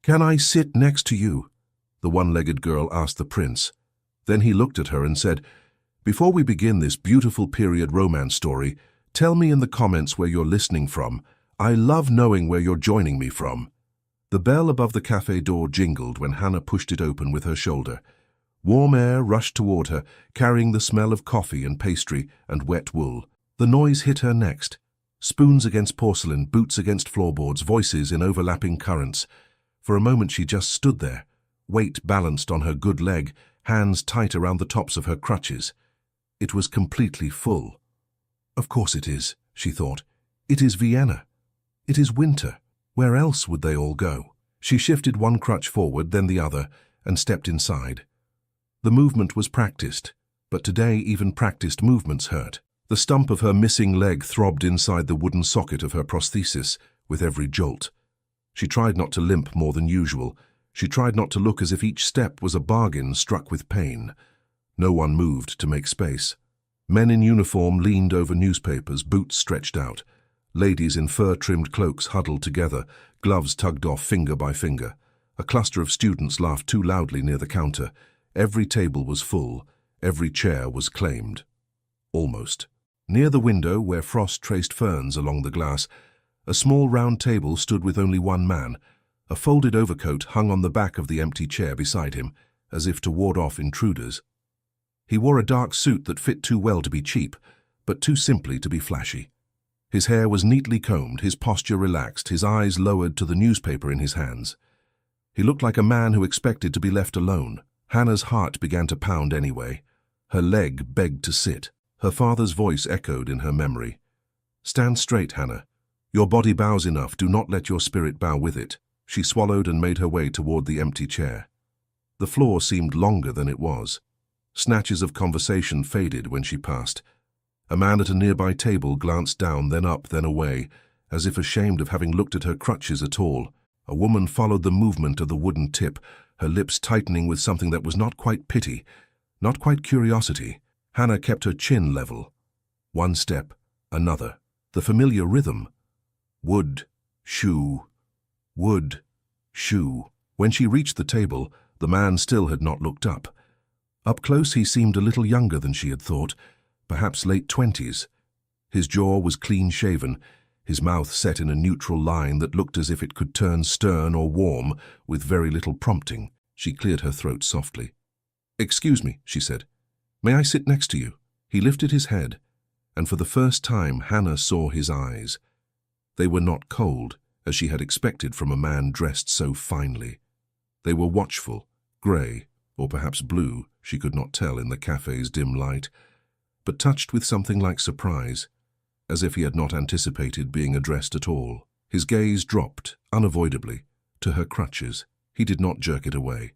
"Can I sit next to you?" the one-legged girl asked the prince. Then he looked at her and said, "Before we begin this beautiful period romance story, tell me in the comments where you're listening from. I love knowing where you're joining me from." The bell above the cafe door jingled when Hannah pushed it open with her shoulder. Warm air rushed toward her, carrying the smell of coffee and pastry and wet wool. The noise hit her next. Spoons against porcelain, boots against floorboards, voices in overlapping currents. For a moment she just stood there, weight balanced on her good leg, hands tight around the tops of her crutches. It was completely full. Of course it is, she thought. It is Vienna. It is winter. Where else would they all go? She shifted one crutch forward, then the other, and stepped inside. The movement was practiced, but today even practiced movements hurt. The stump of her missing leg throbbed inside the wooden socket of her prosthesis with every jolt. She tried not to limp more than usual. She tried not to look as if each step was a bargain struck with pain. No one moved to make space. Men in uniform leaned over newspapers, boots stretched out. Ladies in fur-trimmed cloaks huddled together, gloves tugged off finger by finger. A cluster of students laughed too loudly near the counter. Every table was full. Every chair was claimed. Almost. Near the window, where frost traced ferns along the glass, a small round table stood with only one man. A folded overcoat hung on the back of the empty chair beside him, as if to ward off intruders. He wore a dark suit that fit too well to be cheap, but too simply to be flashy. His hair was neatly combed, his posture relaxed, his eyes lowered to the newspaper in his hands. He looked like a man who expected to be left alone. Hannah's heart began to pound anyway. Her leg begged to sit. Her father's voice echoed in her memory. "Stand straight, Hannah. Your body bows enough, do not let your spirit bow with it." She swallowed and made her way toward the empty chair. The floor seemed longer than it was. Snatches of conversation faded when she passed. A man at a nearby table glanced down, then up, then away, as if ashamed of having looked at her crutches at all. A woman followed the movement of the wooden tip, her lips tightening with something that was not quite pity, not quite curiosity. Hannah kept her chin level. One step, another. The familiar rhythm. Wood, shoe, wood, shoe. When she reached the table, the man still had not looked up. Up close he seemed a little younger than she had thought, perhaps late 20s. His jaw was clean-shaven, his mouth set in a neutral line that looked as if it could turn stern or warm with very little prompting. She cleared her throat softly. "Excuse me," she said. "May I sit next to you?" He lifted his head, and for the first time Hannah saw his eyes. They were not cold, as she had expected from a man dressed so finely. They were watchful, grey, or perhaps blue, she could not tell in the cafe's dim light, but touched with something like surprise, as if he had not anticipated being addressed at all. His gaze dropped, unavoidably, to her crutches. He did not jerk it away.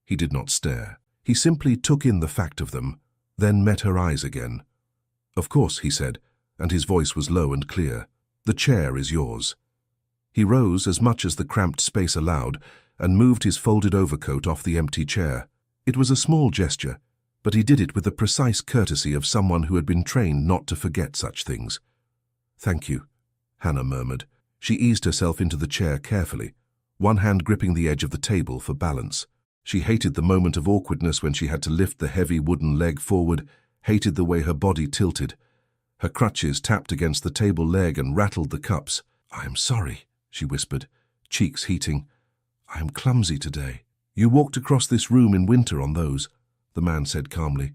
He did not stare. He simply took in the fact of them, then met her eyes again. "Of course," he said, and his voice was low and clear. "The chair is yours." He rose as much as the cramped space allowed and moved his folded overcoat off the empty chair. It was a small gesture, but he did it with the precise courtesy of someone who had been trained not to forget such things. "Thank you," Hannah murmured. She eased herself into the chair carefully, one hand gripping the edge of the table for balance. She hated the moment of awkwardness when she had to lift the heavy wooden leg forward, hated the way her body tilted. Her crutches tapped against the table leg and rattled the cups. "I am sorry," she whispered, cheeks heating. "I am clumsy today." "You walked across this room in winter on those," the man said calmly.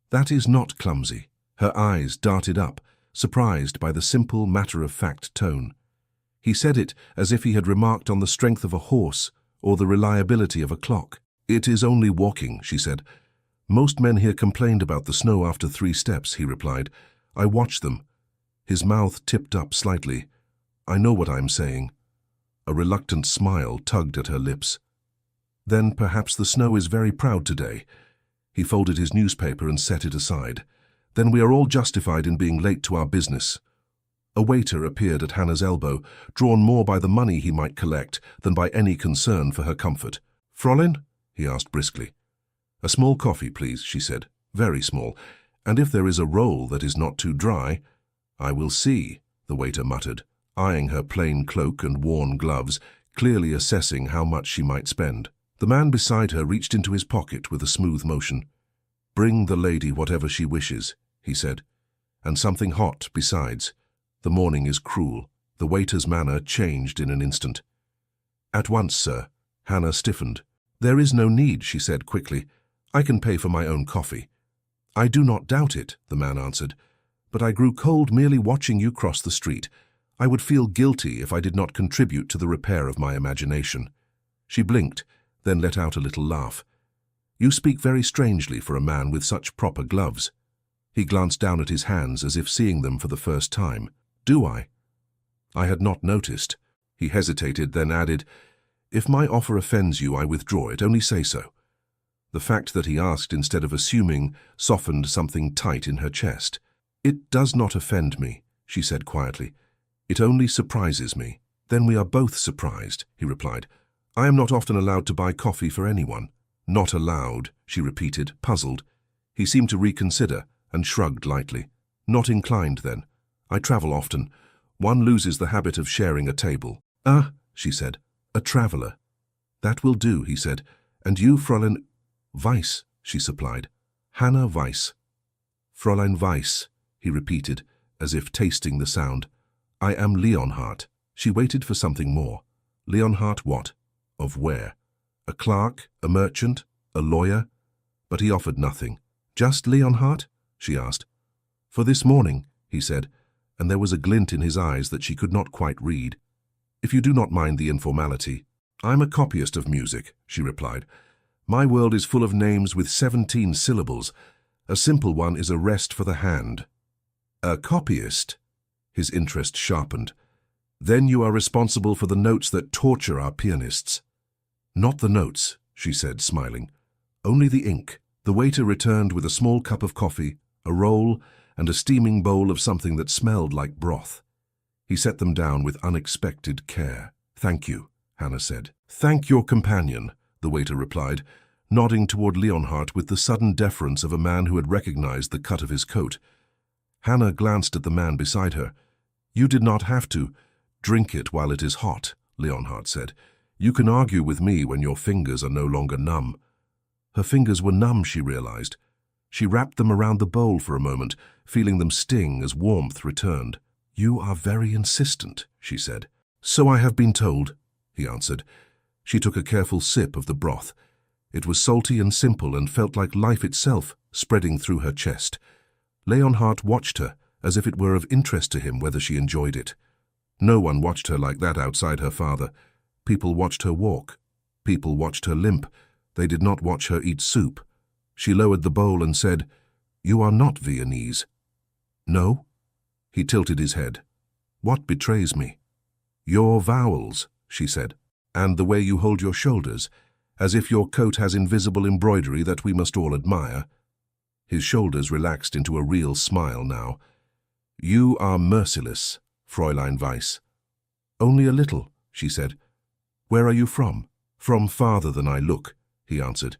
"That is not clumsy." Her eyes darted up, surprised by the simple, matter-of-fact tone. He said it as if he had remarked on the strength of a horse or the reliability of a clock. "It is only walking," she said. "Most men here complained about the snow after 3 steps," he replied. "I watch them." His mouth tipped up slightly. "I know what I am saying." A reluctant smile tugged at her lips. "Then perhaps the snow is very proud today." He folded his newspaper and set it aside. "Then we are all justified in being late to our business." A waiter appeared at Hannah's elbow, drawn more by the money he might collect than by any concern for her comfort. "Fräulein?" he asked briskly. "A small coffee, please," she said. "Very small. And if there is a roll that is not too dry—" "I will see," the waiter muttered, eyeing her plain cloak and worn gloves, clearly assessing how much she might spend. The man beside her reached into his pocket with a smooth motion. "Bring the lady whatever she wishes," he said. "And something hot besides. The morning is cruel." The waiter's manner changed in an instant. "At once, sir." Hannah stiffened. "There is no need," she said quickly. "I can pay for my own coffee." "I do not doubt it," the man answered. "But I grew cold merely watching you cross the street. I would feel guilty if I did not contribute to the repair of my imagination." She blinked, then let out a little laugh. "You speak very strangely for a man with such proper gloves." He glanced down at his hands as if seeing them for the first time. "Do I?" "I had not noticed." He hesitated, then added, "If my offer offends you, I withdraw it. Only say so." The fact that he asked instead of assuming softened something tight in her chest. "It does not offend me," she said quietly. "It only surprises me." "Then we are both surprised," he replied. "I am not often allowed to buy coffee for anyone." "Not allowed," she repeated, puzzled. He seemed to reconsider and shrugged lightly. "Not inclined, then. I travel often. One loses the habit of sharing a table." "Ah," she said, "a traveler." "That will do," he said. "And you, Fräulein—" "Weiss," she supplied. "Hannah Weiss." "Fräulein Weiss," he repeated, as if tasting the sound. "I am Leonhardt." She waited for something more. Leonhardt what? Of where? A clerk, a merchant, a lawyer? But he offered nothing. "Just Leonhardt?" she asked. "For this morning," he said, and there was a glint in his eyes that she could not quite read. "If you do not mind the informality." "I'm a copyist of music," she replied. "My world is full of names with 17 syllables. A simple one is a rest for the hand." "A copyist?" His interest sharpened. "Then you are responsible for the notes that torture our pianists." "Not the notes," she said, smiling. "Only the ink." The waiter returned with a small cup of coffee, a roll, and a steaming bowl of something that smelled like broth. He set them down with unexpected care. "Thank you," Hannah said. "Thank your companion," the waiter replied, nodding toward Leonhardt with the sudden deference of a man who had recognized the cut of his coat. Hannah glanced at the man beside her. "You did not have to drink it while it is hot," Leonhardt said. "You can argue with me when your fingers are no longer numb." Her fingers were numb, she realized. She wrapped them around the bowl for a moment, feeling them sting as warmth returned. "You are very insistent," she said. "So I have been told," he answered. She took a careful sip of the broth. It was salty and simple and felt like life itself spreading through her chest. Leonhardt watched her, as if it were of interest to him whether she enjoyed it. No one watched her like that outside her father. People watched her walk. People watched her limp. They did not watch her eat soup. She lowered the bowl and said, "You are not Viennese." "No?" He tilted his head. "What betrays me?" "Your vowels," she said, "and the way you hold your shoulders, as if your coat has invisible embroidery that we must all admire." His shoulders relaxed into a real smile now. "You are merciless, Fräulein Weiss." "Only a little," she said. "Where are you from?" "From farther than I look," he answered.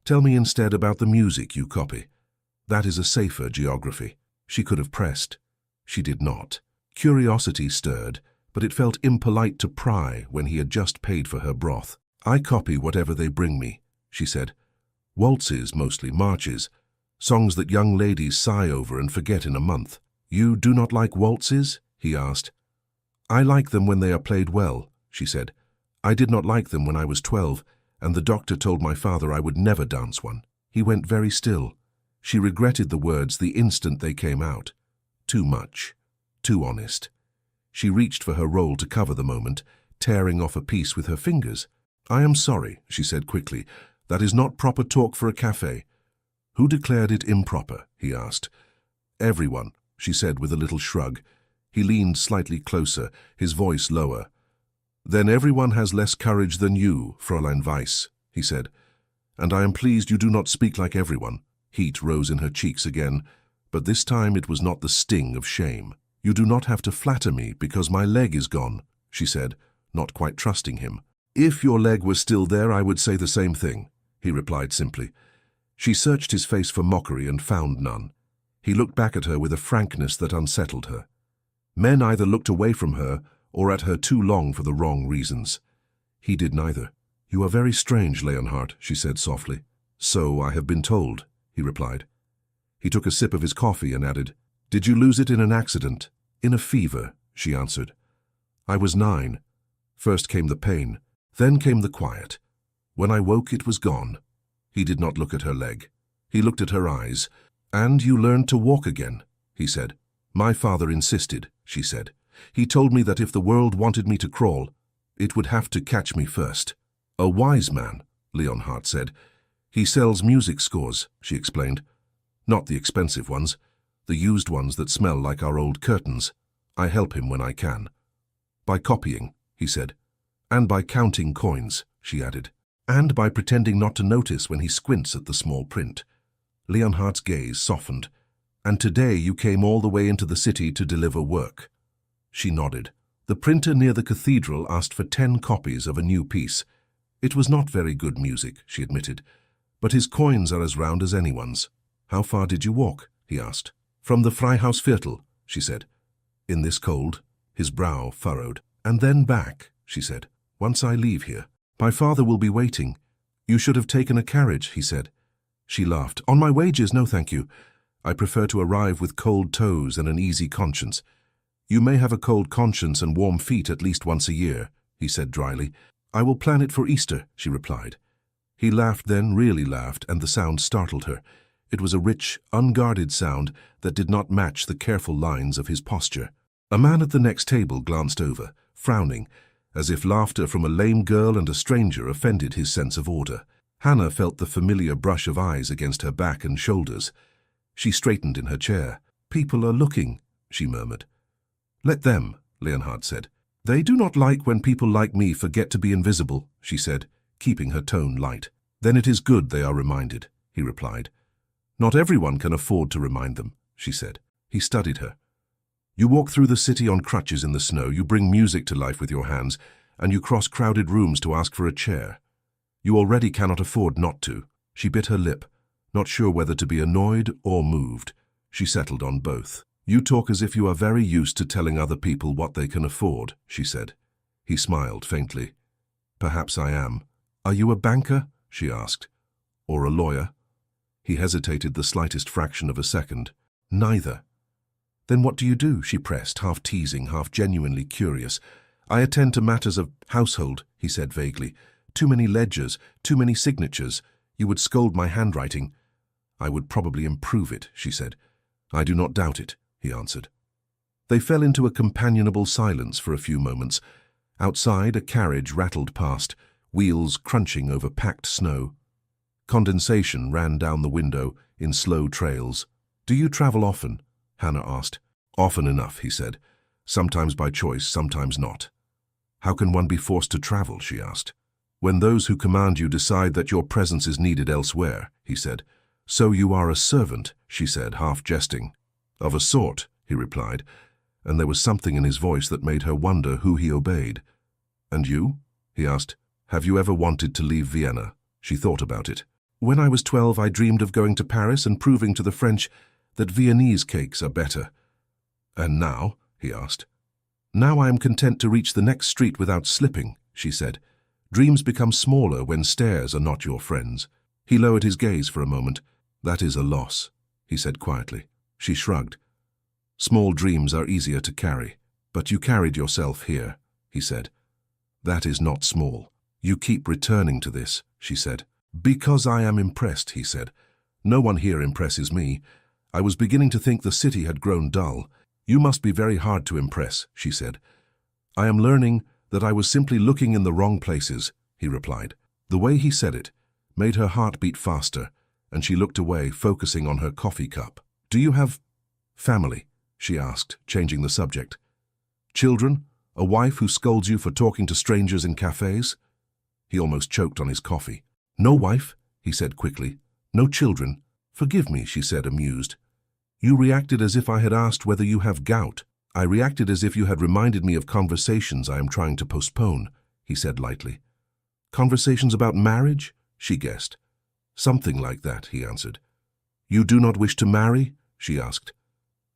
"Tell me instead about the music you copy. That is a safer geography." She could have pressed. She did not. Curiosity stirred, but it felt impolite to pry when he had just paid for her broth. "I copy whatever they bring me," she said. "Waltzes, mostly marches, songs that young ladies sigh over and forget in a month." "You do not like waltzes?" he asked. "I like them when they are played well," she said. "I did not like them when I was 12, and the doctor told my father I would never dance one." He went very still. She regretted the words the instant they came out. Too much. Too honest. She reached for her roll to cover the moment, tearing off a piece with her fingers. "I am sorry," she said quickly. "That is not proper talk for a café." "Who declared it improper?" he asked. "Everyone," she said with a little shrug. He leaned slightly closer, his voice lower. "Then everyone has less courage than you, Fräulein Weiss," he said. "And I am pleased you do not speak like everyone." Heat rose in her cheeks again, but this time it was not the sting of shame. "You do not have to flatter me because my leg is gone," she said, not quite trusting him. "If your leg was still there, I would say the same thing," he replied simply. She searched his face for mockery and found none. He looked back at her with a frankness that unsettled her. Men either looked away from her or at her too long for the wrong reasons. He did neither. "You are very strange, Leonhardt," she said softly. "So I have been told," he replied. He took a sip of his coffee and added, "Did you lose it in an accident?" "In a fever," she answered. "I was 9. First came the pain, then came the quiet. When I woke, it was gone." He did not look at her leg. He looked at her eyes. "And you learned to walk again," he said. "My father insisted," she said. "He told me that if the world wanted me to crawl, it would have to catch me first." "A wise man," Leonhardt said. "He sells music scores," she explained. "Not the expensive ones, the used ones that smell like our old curtains. I help him when I can." "By copying," he said. "And by counting coins," she added. "And by pretending not to notice when he squints at the small print." Leonhardt's gaze softened. "And today you came all the way into the city to deliver work." She nodded. "The printer near the cathedral asked for 10 copies of a new piece. It was not very good music," she admitted, "but his coins are as round as anyone's." "How far did you walk?" he asked. "From the Freihausviertel," she said. "In this cold?" His brow furrowed. "And then back," she said, "once I leave here. My father will be waiting." "You should have taken a carriage," he said. She laughed. "On my wages, no thank you. I prefer to arrive with cold toes and an easy conscience." "You may have a cold conscience and warm feet at least once a year," he said dryly. "I will plan it for Easter," she replied. He laughed, then really laughed, and the sound startled her. It was a rich, unguarded sound that did not match the careful lines of his posture. A man at the next table glanced over, frowning, as if laughter from a lame girl and a stranger offended his sense of order. Hannah felt the familiar brush of eyes against her back and shoulders. She straightened in her chair. "People are looking," she murmured. "Let them," Leonhardt said. "They do not like when people like me forget to be invisible," she said, keeping her tone light. "Then it is good they are reminded," he replied. "Not everyone can afford to remind them," she said. He studied her. "You walk through the city on crutches in the snow, you bring music to life with your hands, and you cross crowded rooms to ask for a chair. You already cannot afford not to." She bit her lip, not sure whether to be annoyed or moved. She settled on both. "You talk as if you are very used to telling other people what they can afford," she said. He smiled faintly. "Perhaps I am." "Are you a banker?" she asked. "Or a lawyer?" He hesitated the slightest fraction of a second. "Neither." "Then what do you do?" she pressed, half teasing, half genuinely curious. "I attend to matters of household," he said vaguely. "Too many ledgers, too many signatures. You would scold my handwriting." "I would probably improve it," she said. "I do not doubt it," he answered. They fell into a companionable silence for a few moments. Outside, a carriage rattled past, wheels crunching over packed snow. Condensation ran down the window in slow trails. "Do you travel often?" Hannah asked. "Often enough," he said. "Sometimes by choice, sometimes not." "How can one be forced to travel?" she asked. "When those who command you decide that your presence is needed elsewhere," he said. "So you are a servant," she said, half jesting. "Of a sort," he replied, and there was something in his voice that made her wonder who he obeyed. "And you?" he asked. "Have you ever wanted to leave Vienna?" She thought about it. "When I was 12, I dreamed of going to Paris and proving to the French that Viennese cakes are better." "And now?" he asked. "Now I am content to reach the next street without slipping," she said. "Dreams become smaller when stairs are not your friends." He lowered his gaze for a moment. "That is a loss," he said quietly. She shrugged. "Small dreams are easier to carry, but you carried yourself here," he said. "That is not small. You keep returning to this," she said. "Because I am impressed," he said. "No one here impresses me. I was beginning to think the city had grown dull." "You must be very hard to impress," she said. "I am learning that I was simply looking in the wrong places," he replied. The way he said it made her heart beat faster, and she looked away, focusing on her coffee cup. "Do you have family?" she asked, changing the subject. "Children? A wife who scolds you for talking to strangers in cafes?" He almost choked on his coffee. "No wife," he said quickly. "No children." "Forgive me," she said, amused. "You reacted as if I had asked whether you have gout." "I reacted as if you had reminded me of conversations I am trying to postpone," he said lightly. "Conversations about marriage?" she guessed. "Something like that," he answered. "You do not wish to marry?" she asked.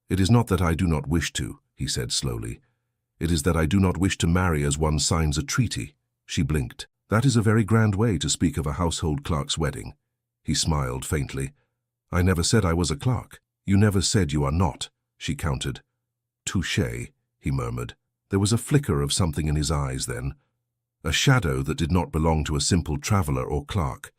"It is not that I do not wish to," he said slowly. "It is that I do not wish to marry as one signs a treaty." She blinked. That is a very grand way to speak of a household clerk's wedding. He smiled faintly. I never said I was a clerk. You never said you are not, she countered. Touché, he murmured. There was a flicker of something in his eyes then. A shadow that did not belong to a simple traveller or clerk.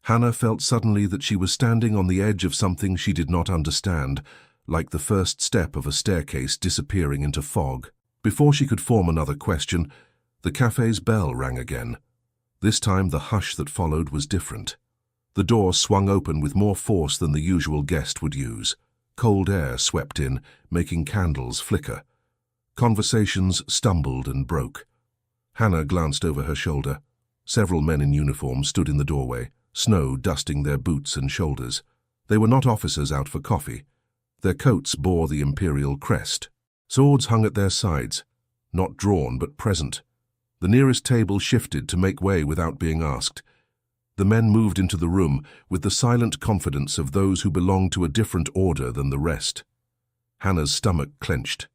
Hannah felt suddenly that she was standing on the edge of something she did not understand, like the first step of a staircase disappearing into fog. Before she could form another question, the cafe's bell rang again. This time the hush that followed was different. The door swung open with more force than the usual guest would use. Cold air swept in, making candles flicker. Conversations stumbled and broke. Hannah glanced over her shoulder. Several men in uniform stood in the doorway, snow dusting their boots and shoulders. They were not officers out for coffee. Their coats bore the imperial crest. Swords hung at their sides, not drawn but present. The nearest table shifted to make way without being asked. The men moved into the room with the silent confidence of those who belonged to a different order than the rest. Hannah's stomach clenched.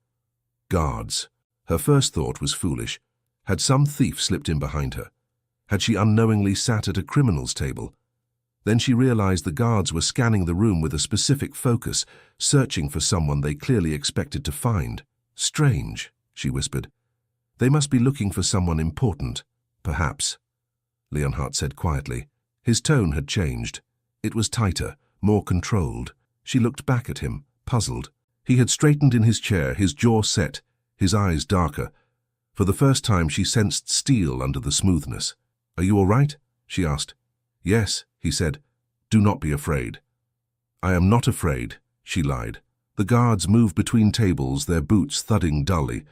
Guards. Her first thought was foolish. Had some thief slipped in behind her? Had she unknowingly sat at a criminal's table? Then she realized the guards were scanning the room with a specific focus, searching for someone they clearly expected to find. Strange, she whispered. They must be looking for someone important. Perhaps, Leonhardt said quietly. His tone had changed. It was tighter, more controlled. She looked back at him, puzzled. He had straightened in his chair, his jaw set, his eyes darker. For the first time she sensed steel under the smoothness. Are you all right? She asked. Yes, he said. Do not be afraid. I am not afraid, she lied. The guards moved between tables, their boots thudding dully.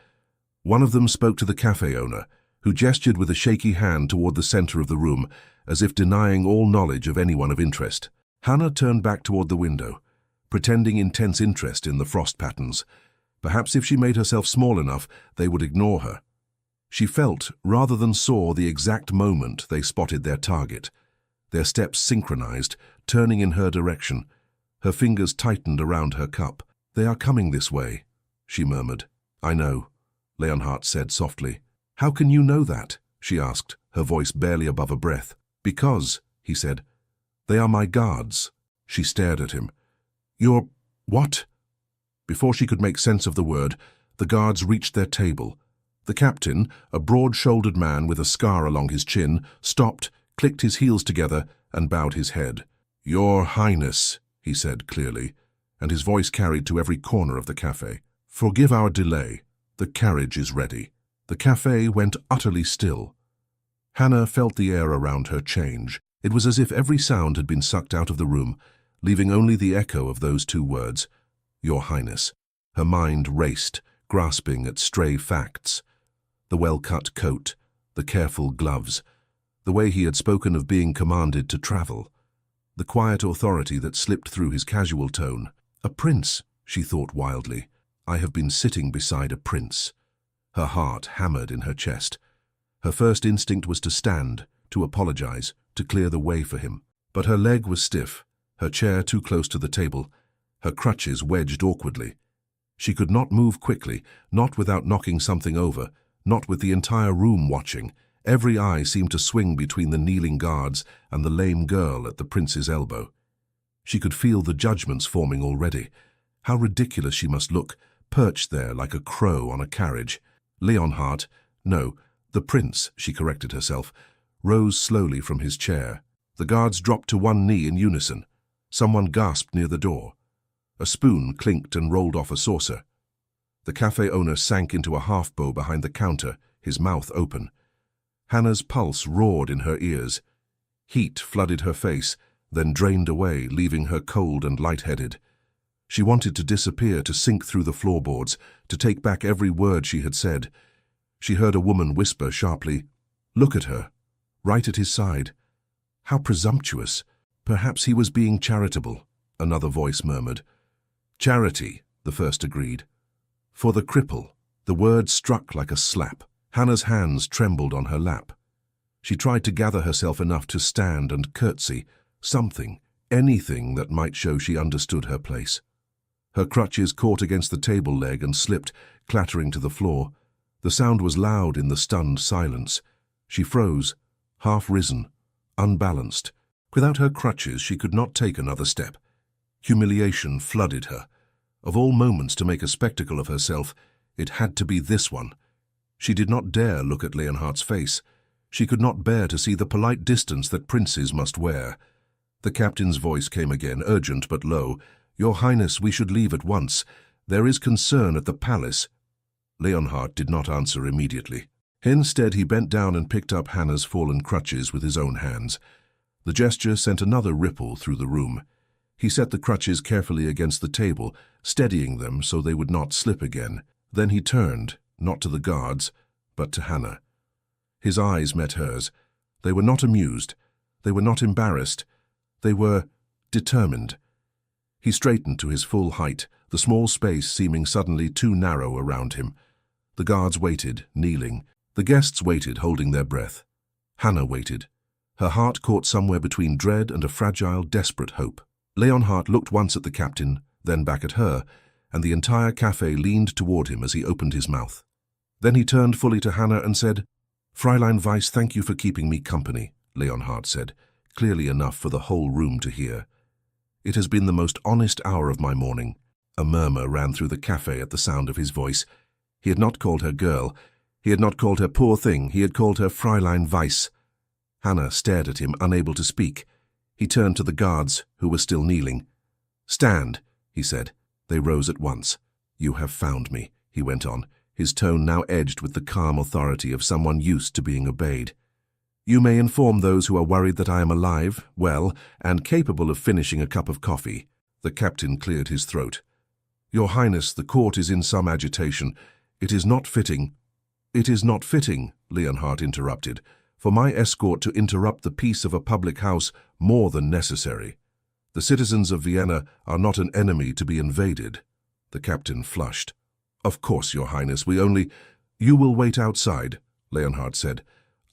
One of them spoke to the cafe owner, who gestured with a shaky hand toward the center of the room, as if denying all knowledge of anyone of interest. Hannah turned back toward the window, pretending intense interest in the frost patterns. Perhaps if she made herself small enough, they would ignore her. She felt, rather than saw, the exact moment they spotted their target. Their steps synchronized, turning in her direction. Her fingers tightened around her cup. They are coming this way, she murmured. I know, Leonhardt said softly. How can you know that? She asked, her voice barely above a breath. Because, he said. They are my guards. She stared at him. You're... what? Before she could make sense of the word, the guards reached their table. The captain, a broad-shouldered man with a scar along his chin, stopped, clicked his heels together, and bowed his head. Your Highness, he said clearly, and his voice carried to every corner of the cafe. Forgive our delay. The carriage is ready. The cafe went utterly still. Hannah felt the air around her change. It was as if every sound had been sucked out of the room, leaving only the echo of those two words, Your Highness. Her mind raced, grasping at stray facts. The well-cut coat, the careful gloves, the way he had spoken of being commanded to travel, the quiet authority that slipped through his casual tone. A prince, she thought wildly. I have been sitting beside a prince. Her heart hammered in her chest. Her first instinct was to stand, to apologize, to clear the way for him. But her leg was stiff, her chair too close to the table, her crutches wedged awkwardly. She could not move quickly, not without knocking something over, not with the entire room watching. Every eye seemed to swing between the kneeling guards and the lame girl at the prince's elbow. She could feel the judgments forming already. How ridiculous she must look, perched there like a crow on a carriage. Leonhardt, no, the prince, she corrected herself, rose slowly from his chair. The guards dropped to one knee in unison. Someone gasped near the door. A spoon clinked and rolled off a saucer. The cafe owner sank into a half-bow behind the counter, his mouth open. Hannah's pulse roared in her ears. Heat flooded her face, then drained away, leaving her cold and lightheaded. She wanted to disappear, to sink through the floorboards, to take back every word she had said. She heard a woman whisper sharply, "Look at her," right at his side. How presumptuous. Perhaps he was being charitable, another voice murmured. Charity, the first agreed. For the cripple, the word struck like a slap. Hannah's hands trembled on her lap. She tried to gather herself enough to stand and curtsy, something, anything that might show she understood her place. Her crutches caught against the table leg and slipped, clattering to the floor. The sound was loud in the stunned silence. She froze, half-risen, unbalanced. Without her crutches, she could not take another step. Humiliation flooded her. Of all moments to make a spectacle of herself, it had to be this one. She did not dare look at Leonhardt's face. She could not bear to see the polite distance that princes must wear. The captain's voice came again, urgent but low. "Your Highness, we should leave at once. There is concern at the palace." Leonhardt did not answer immediately. Instead, he bent down and picked up Hannah's fallen crutches with his own hands. The gesture sent another ripple through the room. He set the crutches carefully against the table, steadying them so they would not slip again. Then he turned, not to the guards, but to Hannah. His eyes met hers. They were not amused. They were not embarrassed. They were determined. He straightened to his full height, the small space seeming suddenly too narrow around him. The guards waited, kneeling. The guests waited, holding their breath. Hannah waited. Her heart caught somewhere between dread and a fragile, desperate hope. Leonhardt looked once at the captain, then back at her, and the entire cafe leaned toward him as he opened his mouth. Then he turned fully to Hannah and said, "Fräulein Weiss, thank you for keeping me company," Leonhardt said, clearly enough for the whole room to hear. "It has been the most honest hour of my morning." A murmur ran through the cafe at the sound of his voice. He had not called her girl. He had not called her poor thing. He had called her Fräulein Weiss. Hannah stared at him, unable to speak. He turned to the guards, who were still kneeling. "Stand," he said. They rose at once. "You have found me," he went on, his tone now edged with the calm authority of someone used to being obeyed. "You may inform those who are worried that I am alive, well, and capable of finishing a cup of coffee." The captain cleared his throat. "Your Highness, the court is in some agitation. It is not fitting—" "It is not fitting," Leonhardt interrupted, "for my escort to interrupt the peace of a public house more than necessary. The citizens of Vienna are not an enemy to be invaded." The captain flushed. "Of course, Your Highness, we only—" "You will wait outside," Leonhardt said.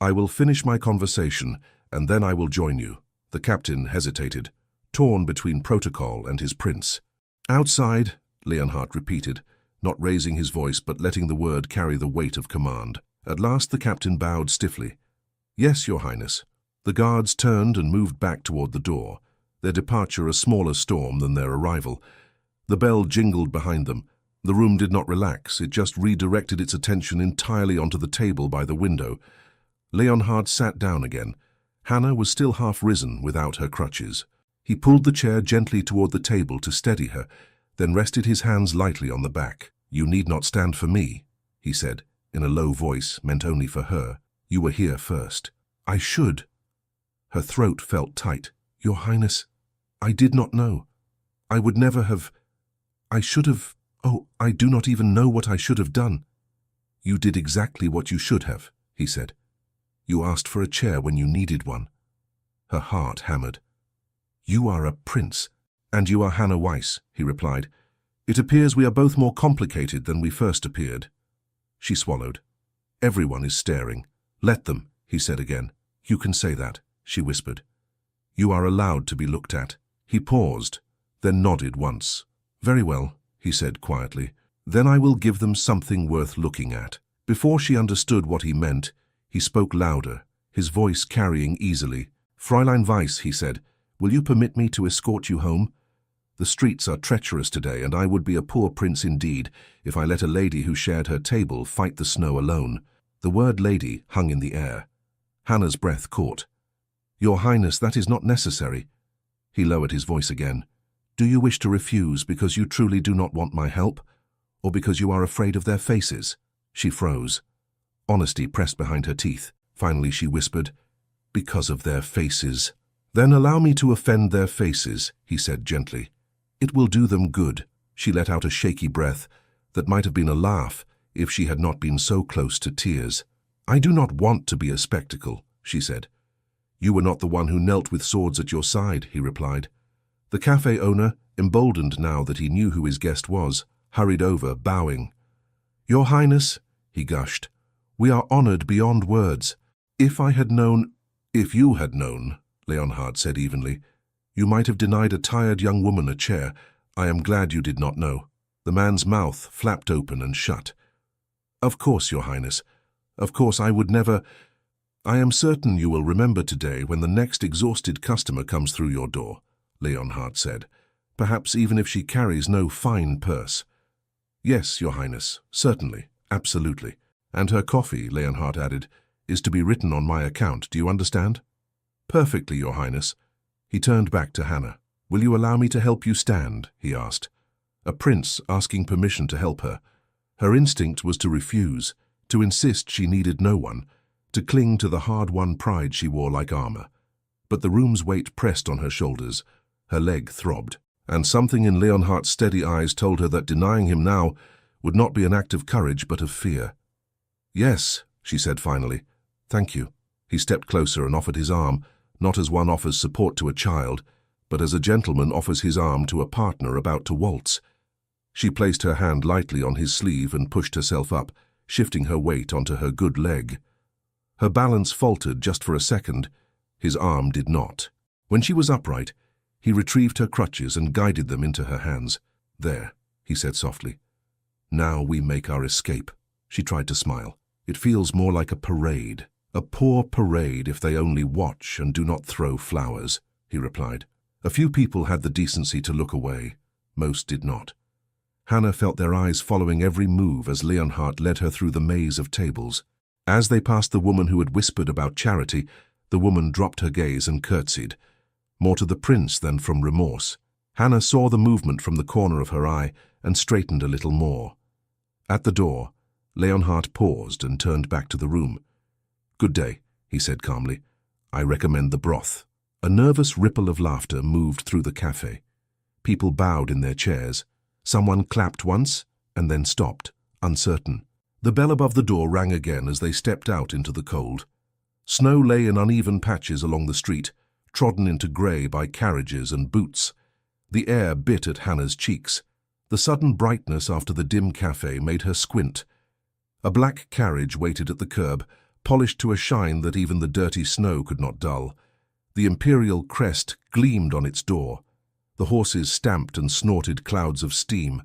"I will finish my conversation, and then I will join you." The captain hesitated, torn between protocol and his prince. "Outside," Leonhardt repeated, not raising his voice but letting the word carry the weight of command. At last the captain bowed stiffly. "Yes, Your Highness." The guards turned and moved back toward the door, their departure a smaller storm than their arrival. The bell jingled behind them. The room did not relax, it just redirected its attention entirely onto the table by the window. Leonhardt sat down again. Hannah was still half risen without her crutches. He pulled the chair gently toward the table to steady her, then rested his hands lightly on the back. "You need not stand for me," he said, in a low voice meant only for her. "You were here first." "I should." Her throat felt tight. "Your Highness, I did not know. I would never have. I should have. Oh, I do not even know what I should have done." "You did exactly what you should have," he said. "You asked for a chair when you needed one." Her heart hammered. "You are a prince." "And you are Hannah Weiss," he replied. "It appears we are both more complicated than we first appeared." She swallowed. "Everyone is staring." "Let them," he said again. "You can say that," she whispered. "You are allowed to be looked at." He paused, then nodded once. "Very well," he said quietly. "Then I will give them something worth looking at." Before she understood what he meant, he spoke louder, his voice carrying easily. "Fräulein Weiss," he said, "will you permit me to escort you home? The streets are treacherous today, and I would be a poor prince indeed if I let a lady who shared her table fight the snow alone." The word lady hung in the air. Hannah's breath caught. "Your Highness, that is not necessary." He lowered his voice again. "Do you wish to refuse because you truly do not want my help, or because you are afraid of their faces?" She froze. Honesty pressed behind her teeth. Finally she whispered, "Because of their faces." "Then allow me to offend their faces," he said gently. "It will do them good." She let out a shaky breath that might have been a laugh if she had not been so close to tears. "I do not want to be a spectacle," she said. "You were not the one who knelt with swords at your side," he replied. The cafe owner, emboldened now that he knew who his guest was, hurried over, bowing. "Your Highness," he gushed, "we are honored beyond words. If you had known, Leonhardt said evenly, "you might have denied a tired young woman a chair. I am glad you did not know." The man's mouth flapped open and shut. "Of course, Your Highness. Of course, I would never—" I am certain you will remember today when the next exhausted customer comes through your door, Leonhardt said, perhaps even if she carries no fine purse. Yes, Your Highness, certainly, absolutely. And her coffee, Leonhardt added, is to be written on my account, do you understand? Perfectly, Your Highness. He turned back to Hannah. Will you allow me to help you stand? He asked. A prince asking permission to help her. Her instinct was to refuse, to insist she needed no one, to cling to the hard-won pride she wore like armor. But the room's weight pressed on her shoulders. Her leg throbbed, and something in Leonhardt's steady eyes told her that denying him now would not be an act of courage but of fear. Yes, she said finally. Thank you. He stepped closer and offered his arm, not as one offers support to a child, but as a gentleman offers his arm to a partner about to waltz. She placed her hand lightly on his sleeve and pushed herself up, shifting her weight onto her good leg. Her balance faltered just for a second. His arm did not. When she was upright, he retrieved her crutches and guided them into her hands. There, he said softly. Now we make our escape. She tried to smile. It feels more like a parade. A poor parade if they only watch and do not throw flowers, he replied. A few people had the decency to look away. Most did not. Hannah felt their eyes following every move as Leonhardt led her through the maze of tables. As they passed the woman who had whispered about charity, the woman dropped her gaze and curtsied, more to the prince than from remorse. Hannah saw the movement from the corner of her eye and straightened a little more. At the door, Leonhardt paused and turned back to the room. Good day, he said calmly. I recommend the broth. A nervous ripple of laughter moved through the cafe. People bowed in their chairs. Someone clapped once and then stopped, uncertain. The bell above the door rang again as they stepped out into the cold. Snow lay in uneven patches along the street, trodden into grey by carriages and boots. The air bit at Hannah's cheeks. The sudden brightness after the dim cafe made her squint. A black carriage waited at the curb, polished to a shine that even the dirty snow could not dull. The imperial crest gleamed on its door. The horses stamped and snorted clouds of steam.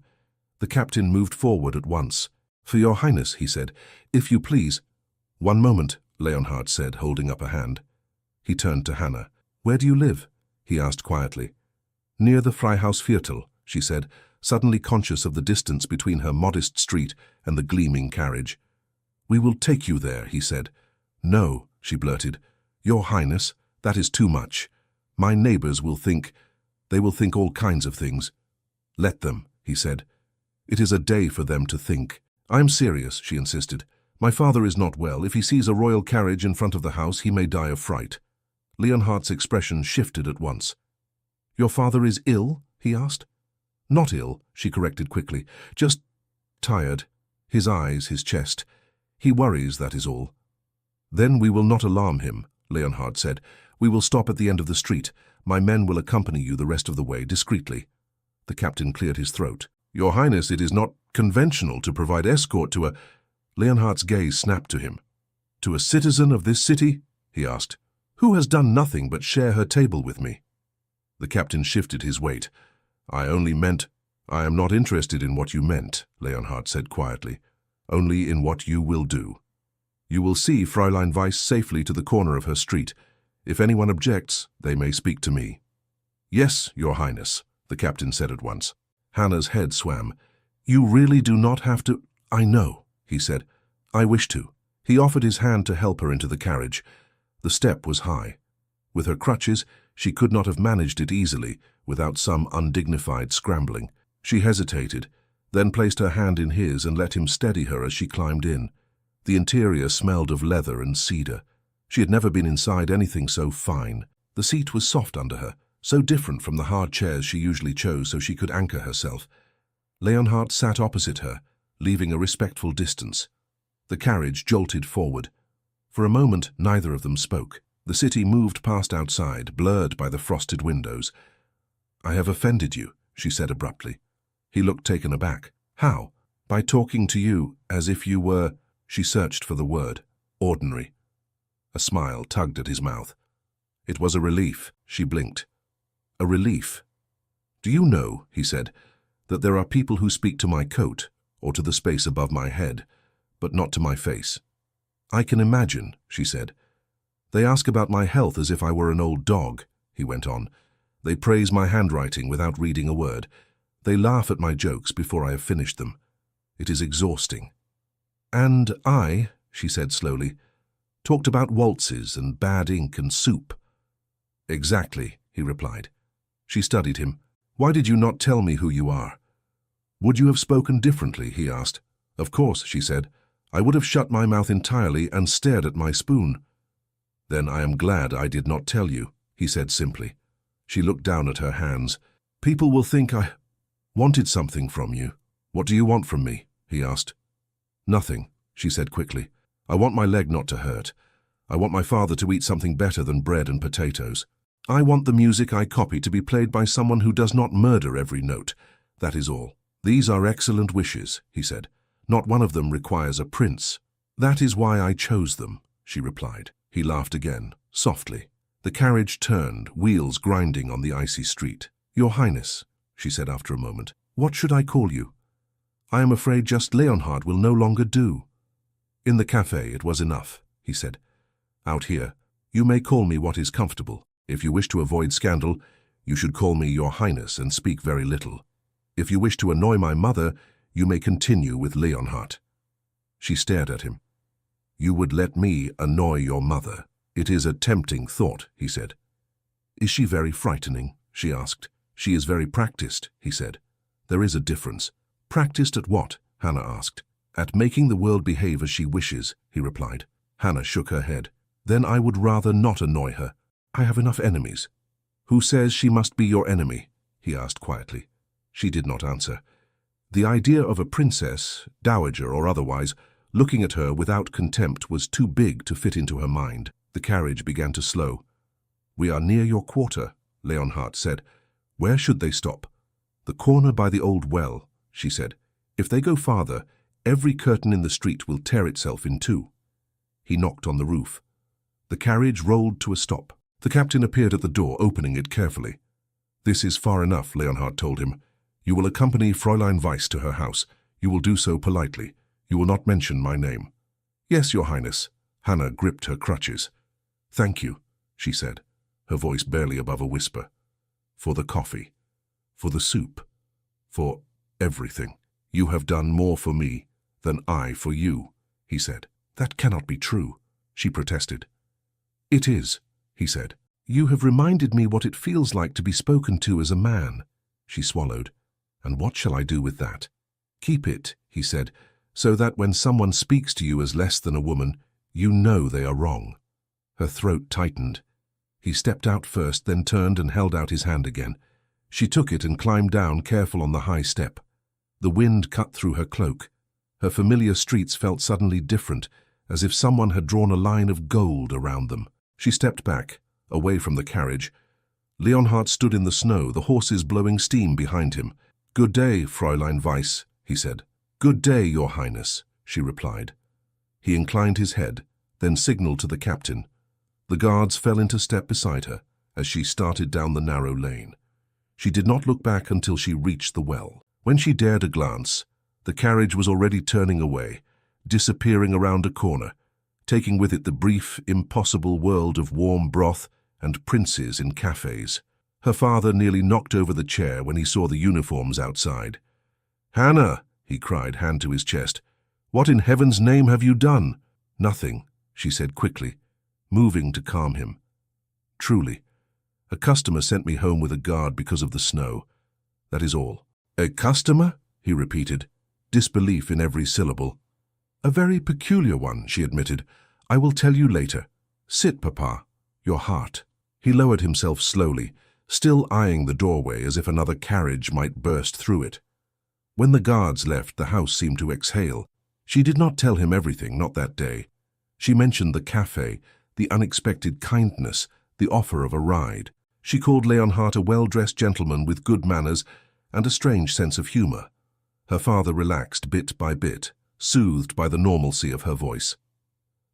The captain moved forward at once. For your highness, he said, if you please. One moment, Leonhardt said, holding up a hand. He turned to Hannah. Where do you live? He asked quietly. Near the Freihausviertel, she said, suddenly conscious of the distance between her modest street and the gleaming carriage. We will take you there, he said. No, she blurted. Your highness, that is too much. My neighbors will think... They will think all kinds of things. Let them, he said. It is a day for them to think. I am serious, she insisted. My father is not well. If he sees a royal carriage in front of the house, he may die of fright. Leonhardt's expression shifted at once. Your father is ill? He asked. Not ill, she corrected quickly. Just tired. His eyes, his chest. He worries, that is all. Then we will not alarm him, Leonhardt said. We will stop at the end of the street. My men will accompany you the rest of the way, discreetly. The captain cleared his throat. Your Highness, it is not conventional to provide escort to a... Leonhardt's gaze snapped to him. To a citizen of this city? He asked. Who has done nothing but share her table with me? The captain shifted his weight. I only meant... I am not interested in what you meant, Leonhardt said quietly. Only in what you will do. You will see Fräulein Weiss safely to the corner of her street. If anyone objects, they may speak to me. Yes, Your Highness, the captain said at once. Hannah's head swam. You really do not have to... I know, he said. I wish to. He offered his hand to help her into the carriage. The step was high. With her crutches, she could not have managed it easily, without some undignified scrambling. She hesitated, then placed her hand in his and let him steady her as she climbed in. The interior smelled of leather and cedar. She had never been inside anything so fine. The seat was soft under her, so different from the hard chairs she usually chose so she could anchor herself. Leonhardt sat opposite her, leaving a respectful distance. The carriage jolted forward. For a moment, neither of them spoke. The city moved past outside, blurred by the frosted windows. I have offended you, she said abruptly. He looked taken aback. How? By talking to you as if you were... She searched for the word. Ordinary. A smile tugged at his mouth. It was a relief, she blinked. A relief. Do you know, he said, that there are people who speak to my coat, or to the space above my head, but not to my face? I can imagine, she said. They ask about my health as if I were an old dog, he went on. They praise my handwriting without reading a word. They laugh at my jokes before I have finished them. It is exhausting. And I, she said slowly, talked about waltzes and bad ink and soup. Exactly, he replied. She studied him. Why did you not tell me who you are? Would you have spoken differently, he asked. Of course, she said. I would have shut my mouth entirely and stared at my spoon. Then I am glad I did not tell you, he said simply. She looked down at her hands. People will think I wanted something from you. What do you want from me? He asked. Nothing, she said quickly. I want my leg not to hurt. I want my father to eat something better than bread and potatoes. I want the music I copy to be played by someone who does not murder every note. That is all. These are excellent wishes, he said. Not one of them requires a prince. That is why I chose them, she replied. He laughed again, softly. The carriage turned, wheels grinding on the icy street. Your Highness, she said after a moment, what should I call you? I am afraid just Leonhard will no longer do. In the cafe it was enough, he said. Out here, you may call me what is comfortable. If you wish to avoid scandal, you should call me Your Highness and speak very little. If you wish to annoy my mother, you may continue with Leonhard. She stared at him. You would let me annoy your mother. It is a tempting thought, he said. Is she very frightening? She asked. She is very practiced, he said. There is a difference. Practiced at what? Hannah asked. At making the world behave as she wishes, he replied. Hannah shook her head. Then I would rather not annoy her. I have enough enemies. Who says she must be your enemy? He asked quietly. She did not answer. The idea of a princess, dowager or otherwise, looking at her without contempt was too big to fit into her mind. The carriage began to slow. We are near your quarter, Leonhard said. Where should they stop? The corner by the old well, she said. If they go farther, every curtain in the street will tear itself in two. He knocked on the roof. The carriage rolled to a stop. The captain appeared at the door, opening it carefully. This is far enough, Leonhard told him. You will accompany Fräulein Weiss to her house. You will do so politely. You will not mention my name. Yes, Your Highness. Hannah gripped her crutches. Thank you, she said, her voice barely above a whisper. For the coffee. For the soup. For everything. You have done more for me than I for you, he said. That cannot be true, she protested. It is, he said. You have reminded me what it feels like to be spoken to as a man, she swallowed. And what shall I do with that? Keep it, he said, so that when someone speaks to you as less than a woman, you know they are wrong. Her throat tightened. He stepped out first, then turned and held out his hand again. She took it and climbed down, careful on the high step. The wind cut through her cloak. Her familiar streets felt suddenly different, as if someone had drawn a line of gold around them. She stepped back, away from the carriage. Leonhard stood in the snow, the horses blowing steam behind him. Good day, Fräulein Weiss, he said. Good day, Your Highness, she replied. He inclined his head, then signaled to the captain. The guards fell into step beside her as she started down the narrow lane. She did not look back until she reached the well. When she dared a glance, the carriage was already turning away, disappearing around a corner, taking with it the brief, impossible world of warm broth and princes in cafes. Her father nearly knocked over the chair when he saw the uniforms outside. Hannah, he cried, hand to his chest. What in heaven's name have you done? Nothing, she said quickly, moving to calm him. Truly, a customer sent me home with a guard because of the snow. That is all. A customer? He repeated, disbelief in every syllable. A very peculiar one, she admitted. I will tell you later. Sit, Papa. Your heart. He lowered himself slowly, still eyeing the doorway as if another carriage might burst through it. When the guards left, the house seemed to exhale. She did not tell him everything, not that day. She mentioned the cafe, the unexpected kindness, the offer of a ride. She called Leonhard a well-dressed gentleman with good manners and a strange sense of humor. Her father relaxed bit by bit, soothed by the normalcy of her voice.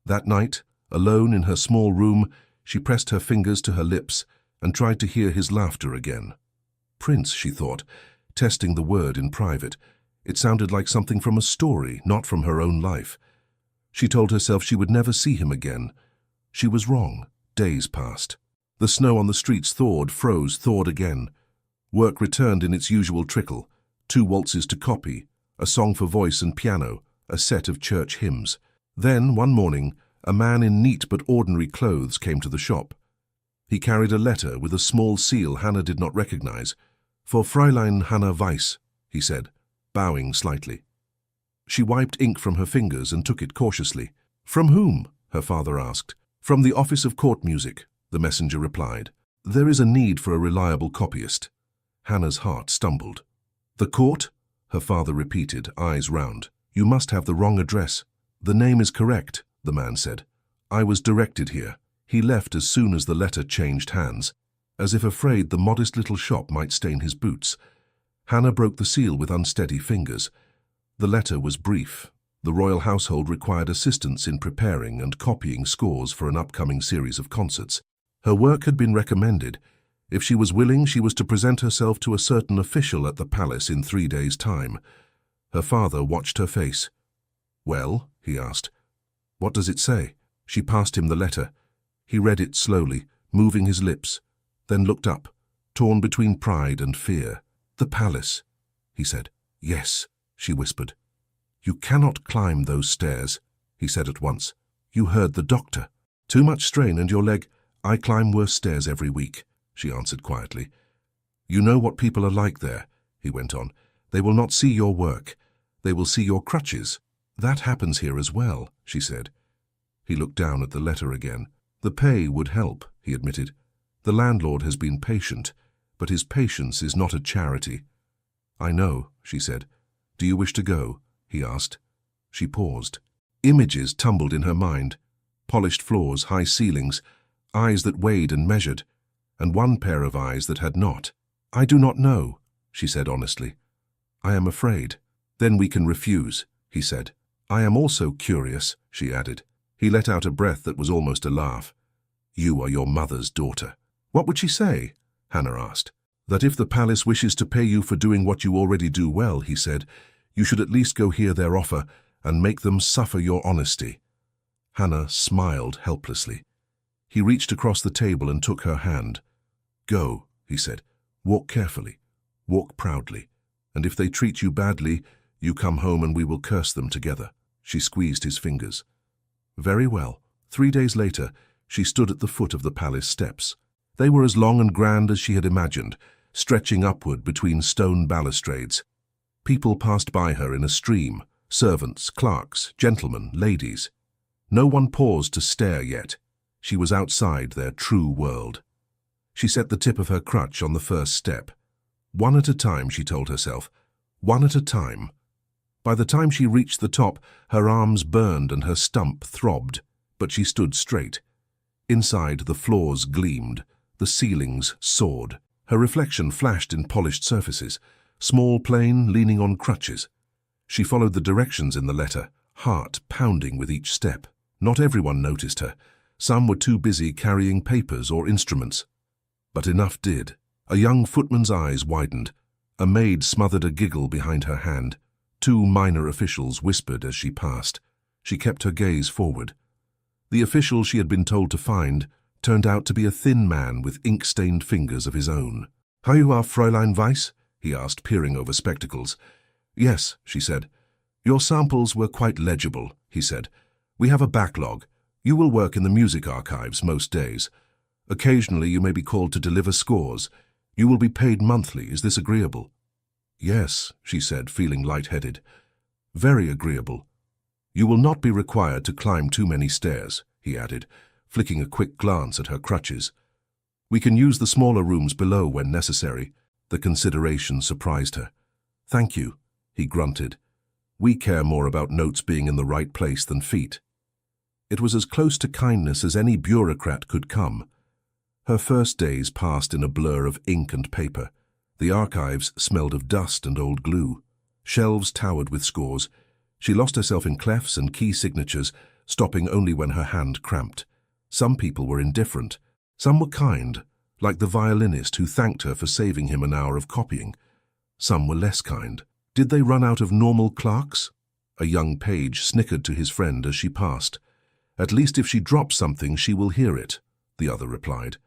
That night, alone in her small room, she pressed her fingers to her lips and tried to hear his laughter again. Prince, she thought, testing the word in private. It sounded like something from a story, not from her own life. She told herself she would never see him again. She was wrong. Days passed. The snow on the streets thawed, froze, thawed again. Work returned in its usual trickle. 2 waltzes to copy, a song for voice and piano, a set of church hymns. Then, one morning, a man in neat but ordinary clothes came to the shop. He carried a letter with a small seal Hannah did not recognize. "For Fräulein Hannah Weiss," he said, bowing slightly. She wiped ink from her fingers and took it cautiously. "From whom?" her father asked. "From the Office of Court Music," the messenger replied. "There is a need for a reliable copyist." Hannah's heart stumbled. "The court?" her father repeated, eyes round. "You must have the wrong address." "The name is correct," the man said. "I was directed here." He left as soon as the letter changed hands, as if afraid the modest little shop might stain his boots. Hannah broke the seal with unsteady fingers. The letter was brief. The royal household required assistance in preparing and copying scores for an upcoming series of concerts. Her work had been recommended. If she was willing, she was to present herself to a certain official at the palace in 3 days' time. Her father watched her face. "Well?" he asked. "What does it say?" She passed him the letter. He read it slowly, moving his lips, then looked up, torn between pride and fear. "The palace," he said. "Yes," she whispered. "You cannot climb those stairs," he said at once. "You heard the doctor. Too much strain and your leg—" "I climb worse stairs every week," she answered quietly. "You know what people are like there," he went on. "They will not see your work. They will see your crutches." "That happens here as well," she said. He looked down at the letter again. "The pay would help," he admitted. "The landlord has been patient, but his patience is not a charity." "I know," she said. "Do you wish to go?" he asked. She paused. Images tumbled in her mind. Polished floors, high ceilings, eyes that weighed and measured, and one pair of eyes that had not. "I do not know," she said honestly. "I am afraid." "Then we can refuse," he said. "I am also curious," she added. He let out a breath that was almost a laugh. "You are your mother's daughter." "What would she say?" Hannah asked. "That if the palace wishes to pay you for doing what you already do well," he said, "you should at least go hear their offer and make them suffer your honesty." Hannah smiled helplessly. He reached across the table and took her hand. "Go," he said. "Walk carefully. Walk proudly. And if they treat you badly, you come home and we will curse them together." She squeezed his fingers. Very well. 3 days later, she stood at the foot of the palace steps. They were as long and grand as she had imagined, stretching upward between stone balustrades. People passed by her in a stream, servants, clerks, gentlemen, ladies. No one paused to stare yet. She was outside their true world. She set the tip of her crutch on the first step. One at a time, she told herself. One at a time. By the time she reached the top, her arms burned and her stump throbbed, but she stood straight. Inside, the floors gleamed, the ceilings soared. Her reflection flashed in polished surfaces, small, plain, leaning on crutches. She followed the directions in the letter, heart pounding with each step. Not everyone noticed her. Some were too busy carrying papers or instruments. But enough did. A young footman's eyes widened. A maid smothered a giggle behind her hand. 2 minor officials whispered as she passed. She kept her gaze forward. The official she had been told to find turned out to be a thin man with ink-stained fingers of his own. "Are you our Fräulein Weiss?" he asked, peering over spectacles. "Yes," she said. "Your samples were quite legible," he said. "We have a backlog. You will work in the music archives most days. Occasionally you may be called to deliver scores. You will be paid monthly. Is this agreeable?" "Yes," she said, feeling light-headed. "Very agreeable." "You will not be required to climb too many stairs," he added, flicking a quick glance at her crutches. "We can use the smaller rooms below when necessary." The consideration surprised her. "Thank you," he grunted. "We care more about notes being in the right place than feet." It was as close to kindness as any bureaucrat could come. Her first days passed in a blur of ink and paper. The archives smelled of dust and old glue. Shelves towered with scores. She lost herself in clefs and key signatures, stopping only when her hand cramped. Some people were indifferent. Some were kind, like the violinist who thanked her for saving him an hour of copying. Some were less kind. Did they run out of normal clerks? A young page snickered to his friend as she passed. "At least if she drops something, she will hear it." the other replied.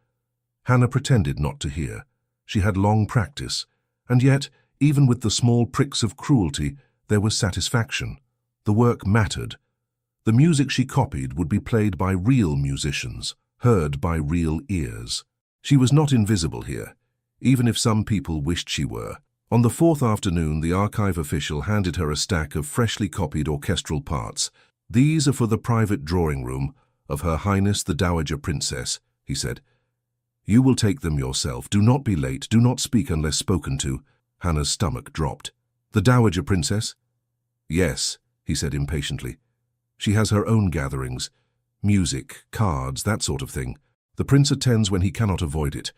Hannah pretended not to hear. She had long practice, and yet, even with the small pricks of cruelty, there was satisfaction. The work mattered. The music she copied would be played by real musicians, heard by real ears. She was not invisible here, even if some people wished she were. On the fourth afternoon, the archive official handed her a stack of freshly copied orchestral parts. "These are for the private drawing room of Her Highness the Dowager Princess," he said. "You will take them yourself. Do not be late. Do not speak unless spoken to." Hannah's stomach dropped. "The Dowager Princess?" "Yes," he said impatiently. "She has her own gatherings. Music, cards, that sort of thing. The prince attends when he cannot avoid it.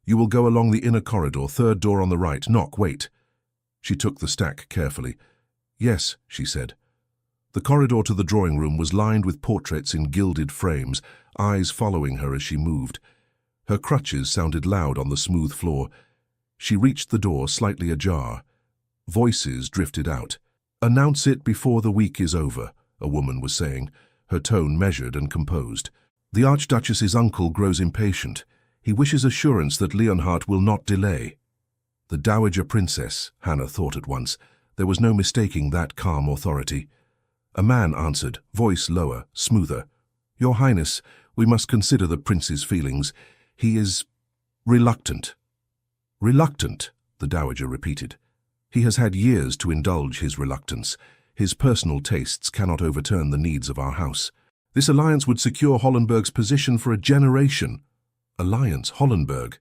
You will go along the inner corridor, third door on the right. Knock, wait." She took the stack carefully. "Yes," she said. The corridor to the drawing room was lined with portraits in gilded frames, eyes following her as she moved. Her crutches sounded loud on the smooth floor. She reached the door, slightly ajar. Voices drifted out. "Announce it before the week is over," a woman was saying, her tone measured and composed. "The Archduchess's uncle grows impatient. He wishes assurance that Leonhardt will not delay." The Dowager Princess, Hannah thought at once. There was no mistaking that calm authority. A man answered, voice lower, smoother. "Your Highness, we must consider the prince's feelings. He is reluctant." "Reluctant," the Dowager repeated. "He has had years to indulge his reluctance. His personal tastes cannot overturn the needs of our house. This alliance would secure Hollenberg's position for a generation." Alliance, Hollenberg.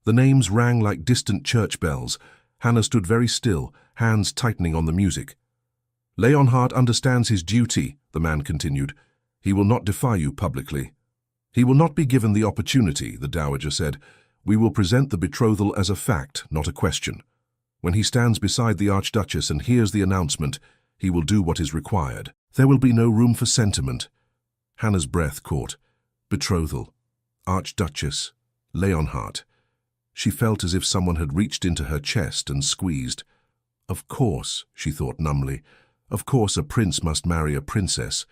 The names rang like distant church bells. Hannah stood very still, hands tightening on the music. "Leonhardt understands his duty," the man continued. "He will not defy you publicly." "He will not be given the opportunity," the Dowager said. "We will present the betrothal as a fact, not a question. When he stands beside the Archduchess and hears the announcement, he will do what is required. There will be no room for sentiment." Hannah's breath caught. Betrothal. Archduchess. Leonhardt. She felt as if someone had reached into her chest and squeezed. Of course, she thought numbly. Of course a prince must marry a princess.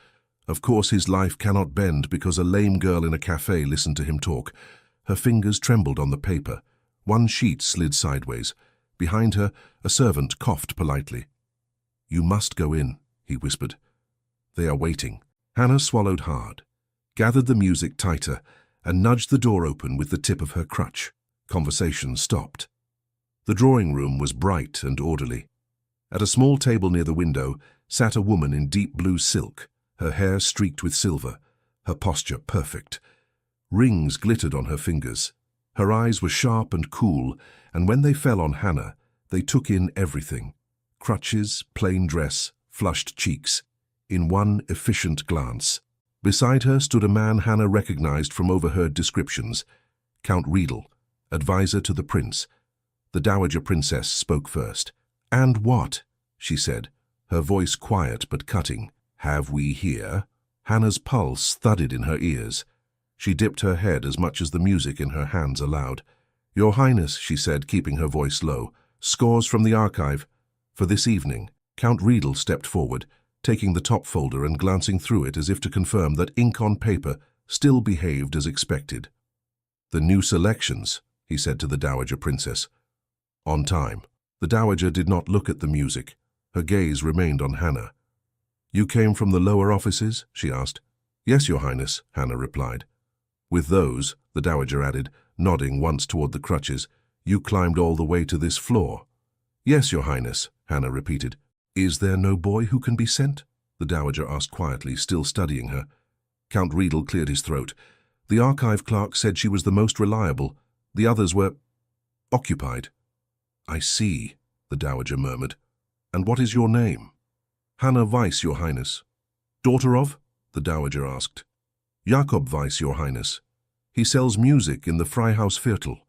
Of course his life cannot bend because a lame girl in a cafe listened to him talk. Her fingers trembled on the paper. One sheet slid sideways. Behind her, a servant coughed politely. "You must go in," he whispered. "They are waiting." Hannah swallowed hard, gathered the music tighter, and nudged the door open with the tip of her crutch. Conversation stopped. The drawing room was bright and orderly. At a small table near the window sat a woman in deep blue silk, her hair streaked with silver, her posture perfect. Rings glittered on her fingers. Her eyes were sharp and cool, and when they fell on Hannah, they took in everything. Crutches, plain dress, flushed cheeks, in one efficient glance. Beside her stood a man Hannah recognized from overheard descriptions. Count Riedel, advisor to the prince. The Dowager Princess spoke first. "And what?" she said, her voice quiet but cutting. "Have we here?" Hannah's pulse thudded in her ears. She dipped her head as much as the music in her hands allowed. "Your Highness," she said, keeping her voice low, "scores from the archive. For this evening." Count Riedel stepped forward, taking the top folder and glancing through it as if to confirm that ink on paper still behaved as expected. "The new selections," he said to the Dowager Princess. "On time." The Dowager did not look at the music. Her gaze remained on Hannah. "You came from the lower offices?" she asked. "Yes, Your Highness," Hannah replied. "With those," the Dowager added, nodding once toward the crutches, "you climbed all the way to this floor." "Yes, Your Highness," Hannah repeated. "Is there no boy who can be sent?" the Dowager asked quietly, still studying her. Count Riedel cleared his throat. "The archive clerk said she was the most reliable. The others were occupied." "I see," the Dowager murmured. "And what is your name?" "Hannah Weiss, Your Highness." "Daughter of?" the Dowager asked. "Jakob Weiss, Your Highness. He sells music in the Freihaus Viertel."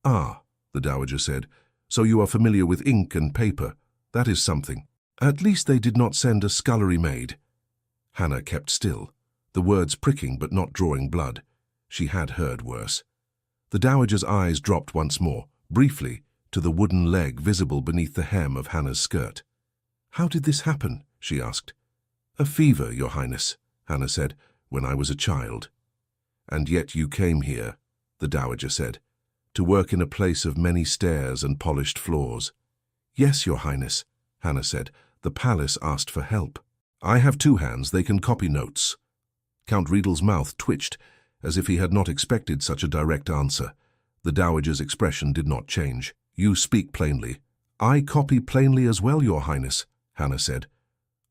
"Ah," the Dowager said, "so you are familiar with ink and paper. That is something. At least they did not send a scullery maid." Hannah kept still, the words pricking but not drawing blood. She had heard worse. The Dowager's eyes dropped once more, briefly, to the wooden leg visible beneath the hem of Hannah's skirt. "How did this happen?" she asked. "A fever, Your Highness," Hannah said, "when I was a child." "And yet you came here," the Dowager said, "to work in a place of many stairs and polished floors." "Yes, Your Highness," Hannah said. "The palace asked for help." "I have two hands, they can copy notes." Count Riedel's mouth twitched, as if he had not expected such a direct answer. The Dowager's expression did not change. "You speak plainly." "I copy plainly as well, Your Highness," Hannah said.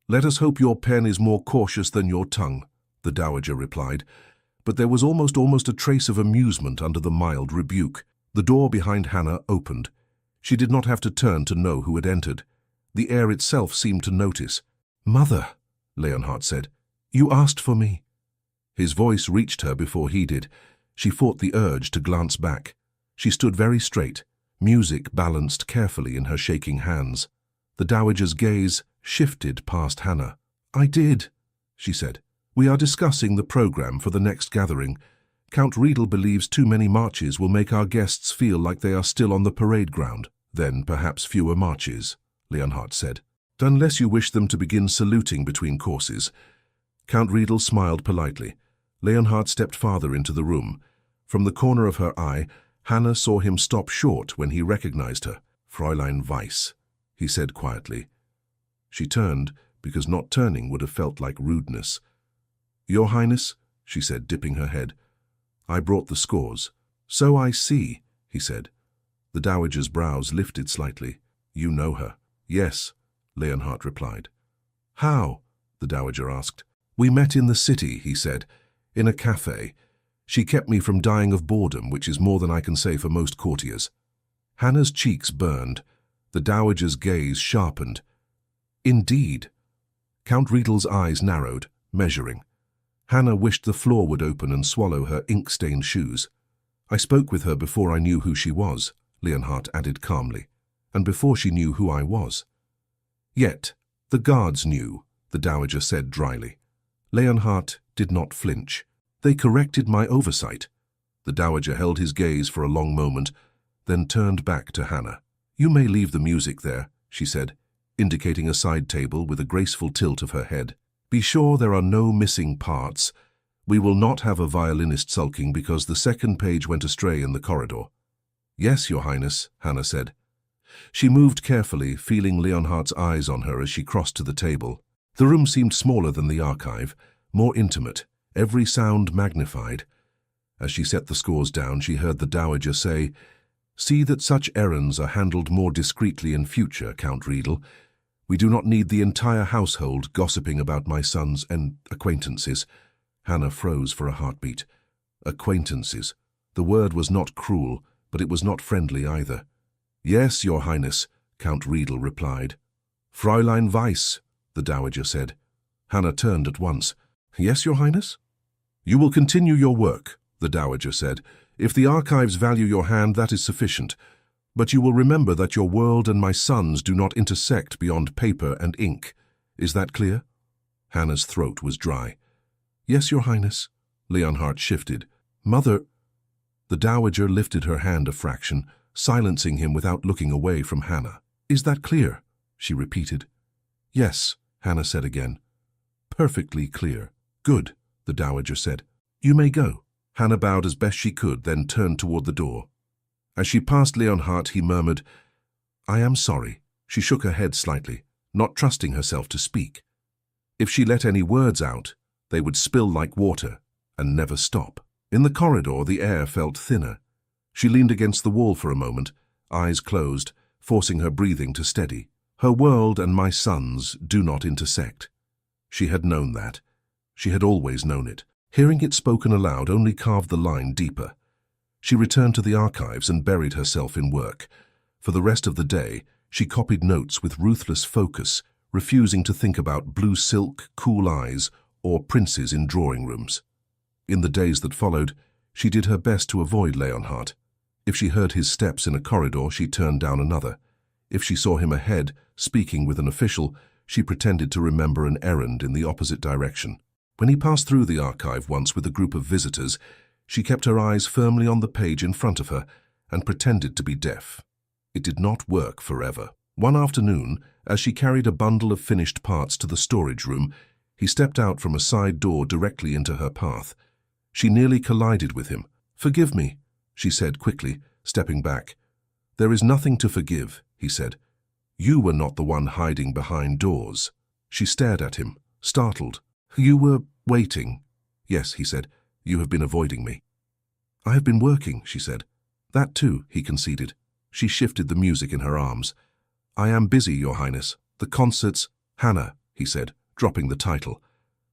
"Let us hope your pen is more cautious than your tongue," the Dowager replied, but there was almost a trace of amusement under the mild rebuke. The door behind Hannah opened. She did not have to turn to know who had entered. The air itself seemed to notice. "Mother," Leonhardt said, "you asked for me." His voice reached her before he did. She fought the urge to glance back. She stood very straight, music balanced carefully in her shaking hands. The Dowager's gaze shifted past Hannah. "I did," she said. "We are discussing the program for the next gathering. Count Riedel believes too many marches will make our guests feel like they are still on the parade ground." "Then perhaps fewer marches," Leonhardt said. "Unless you wish them to begin saluting between courses." Count Riedel smiled politely. Leonhardt stepped farther into the room. From the corner of her eye, Hannah saw him stop short when he recognized her. "Fräulein Weiss," he said quietly. She turned, because not turning would have felt like rudeness. "Your Highness," she said, dipping her head. "I brought the scores." "So I see," he said. The Dowager's brows lifted slightly. "You know her?" "Yes," Leonhardt replied. "How?" the Dowager asked. "We met in the city," he said, "in a cafe. She kept me from dying of boredom, which is more than I can say for most courtiers." Hannah's cheeks burned. The Dowager's gaze sharpened. "Indeed." Count Riedel's eyes narrowed, measuring. Hannah wished the floor would open and swallow her ink-stained shoes. "I spoke with her before I knew who she was," Leonhardt added calmly, "and before she knew who I was." "Yet, the guards knew," the Dowager said dryly. Leonhardt did not flinch. "They corrected my oversight." The Dowager held his gaze for a long moment, then turned back to Hannah. "You may leave the music there," she said, indicating a side table with a graceful tilt of her head. "Be sure there are no missing parts. We will not have a violinist sulking because the second page went astray in the corridor." "Yes, Your Highness," Hannah said. She moved carefully, feeling Leonhardt's eyes on her as she crossed to the table. The room seemed smaller than the archive, more intimate, every sound magnified. As she set the scores down, she heard the Dowager say, "See that such errands are handled more discreetly in future, Count Riedel. We do not need the entire household gossiping about my sons and acquaintances." Hannah froze for a heartbeat. Acquaintances. The word was not cruel, but it was not friendly either. "Yes, Your Highness," Count Riedel replied. "Fräulein Weiss," the Dowager said. Hannah turned at once. "Yes, Your Highness?" "You will continue your work," the Dowager said. "If the archives value your hand, that is sufficient. But you will remember that your world and my son's do not intersect beyond paper and ink. Is that clear?" Hannah's throat was dry. "Yes, Your Highness." Leonhardt shifted. "Mother—" The Dowager lifted her hand a fraction, silencing him without looking away from Hannah. "Is that clear?" she repeated. "Yes," Hannah said again. "Perfectly clear." "Good," the Dowager said. "You may go." Hannah bowed as best she could, then turned toward the door. As she passed Leonhardt, he murmured, "I am sorry." She shook her head slightly, not trusting herself to speak. If she let any words out, they would spill like water and never stop. In the corridor, the air felt thinner. She leaned against the wall for a moment, eyes closed, forcing her breathing to steady. Her world and my son's do not intersect. She had known that. She had always known it. Hearing it spoken aloud only carved the line deeper. She returned to the archives and buried herself in work. For the rest of the day, she copied notes with ruthless focus, refusing to think about blue silk, cool eyes, or princes in drawing rooms. In the days that followed, she did her best to avoid Leonhardt. If she heard his steps in a corridor, she turned down another. If she saw him ahead, speaking with an official, she pretended to remember an errand in the opposite direction. When he passed through the archive once with a group of visitors, she kept her eyes firmly on the page in front of her and pretended to be deaf. It did not work forever. One afternoon, as she carried a bundle of finished parts to the storage room, he stepped out from a side door directly into her path. She nearly collided with him. "Forgive me," she said quickly, stepping back. "There is nothing to forgive," he said. "You were not the one hiding behind doors." She stared at him, startled. "You were waiting." "Yes," he said. "You have been avoiding me." "I have been working," she said. "That too," he conceded. She shifted the music in her arms. "I am busy, Your Highness. The concerts—" "Hannah," he said, dropping the title.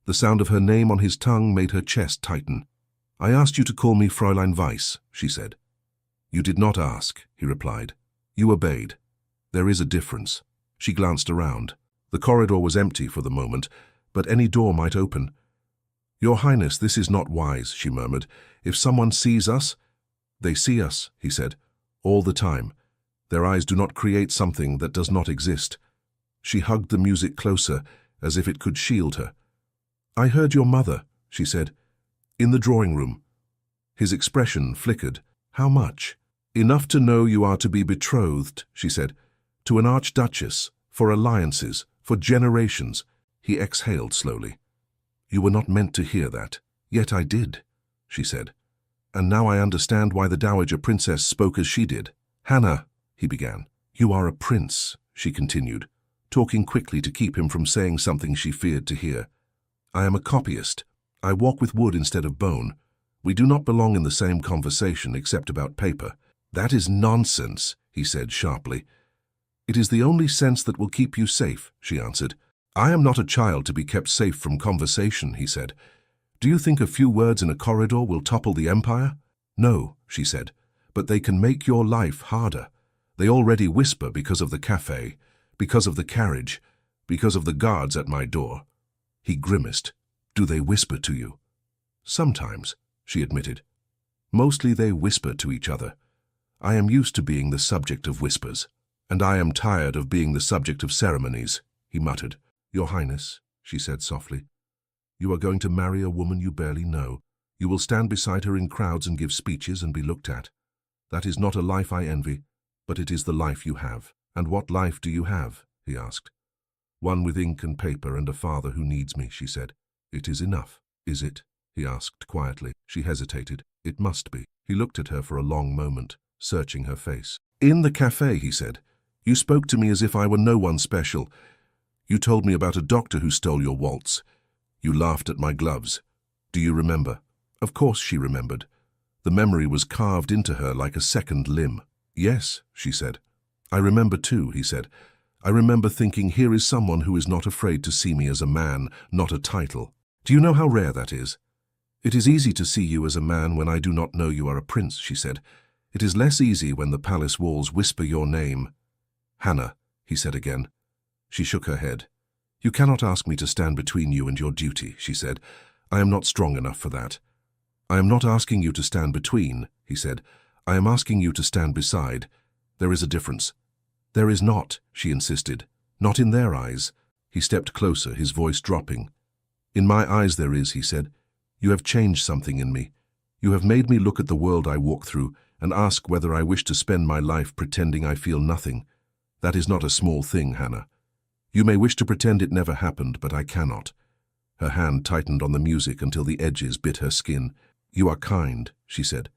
The sound of her name on his tongue made her chest tighten. "I asked you to call me Fräulein Weiss," she said. "You did not ask," he replied. "You obeyed. There is a difference." She glanced around. The corridor was empty for the moment, but any door might open. "Your Highness, this is not wise," she murmured. "If someone sees us—" "They see us," he said, "all the time. Their eyes do not create something that does not exist." She hugged the music closer, as if it could shield her. "I heard your mother," she said, "in the drawing room." His expression flickered. "How much?" "Enough to know you are to be betrothed," she said, "to an archduchess, for alliances, for generations." He exhaled slowly. "You were not meant to hear that. Yet I did," she said. "And now I understand why the Dowager Princess spoke as she did." "Hannah," he began. "You are a prince," she continued, talking quickly to keep him from saying something she feared to hear. "I am a copyist. I walk with wood instead of bone. We do not belong in the same conversation except about paper." "That is nonsense," he said sharply. "It is the only sense that will keep you safe," she answered. "I am not a child to be kept safe from conversation," he said. "Do you think a few words in a corridor will topple the empire?" "No," she said, "but they can make your life harder. They already whisper because of the cafe, because of the carriage, because of the guards at my door." He grimaced. "Do they whisper to you?" "Sometimes," she admitted. "Mostly they whisper to each other. I am used to being the subject of whispers." "And I am tired of being the subject of ceremonies," he muttered. "Your Highness," she said softly, "you are going to marry a woman you barely know. You will stand beside her in crowds and give speeches and be looked at. That is not a life I envy, but it is the life you have." "And what life do you have?" he asked. "One with ink and paper and a father who needs me," she said. "It is enough, is it?" he asked quietly. She hesitated. "It must be." He looked at her for a long moment, searching her face. "In the cafe," he said, "you spoke to me as if I were no one special. You told me about a doctor who stole your waltz. You laughed at my gloves. Do you remember?" Of course she remembered. The memory was carved into her like a second limb. "Yes," she said. "I remember too," he said. "I remember thinking, here is someone who is not afraid to see me as a man, not a title. Do you know how rare that is?" "It is easy to see you as a man when I do not know you are a prince," she said. "It is less easy when the palace walls whisper your name." "Hannah," he said again. She shook her head. "You cannot ask me to stand between you and your duty," she said. "I am not strong enough for that." "I am not asking you to stand between," he said. "I am asking you to stand beside. There is a difference." "There is not," she insisted. "Not in their eyes." He stepped closer, his voice dropping. "In my eyes there is," he said. "You have changed something in me. You have made me look at the world I walk through and ask whether I wish to spend my life pretending I feel nothing. That is not a small thing, Hannah. You may wish to pretend it never happened, but I cannot." Her hand tightened on the music until the edges bit her skin. "You are kind," she said.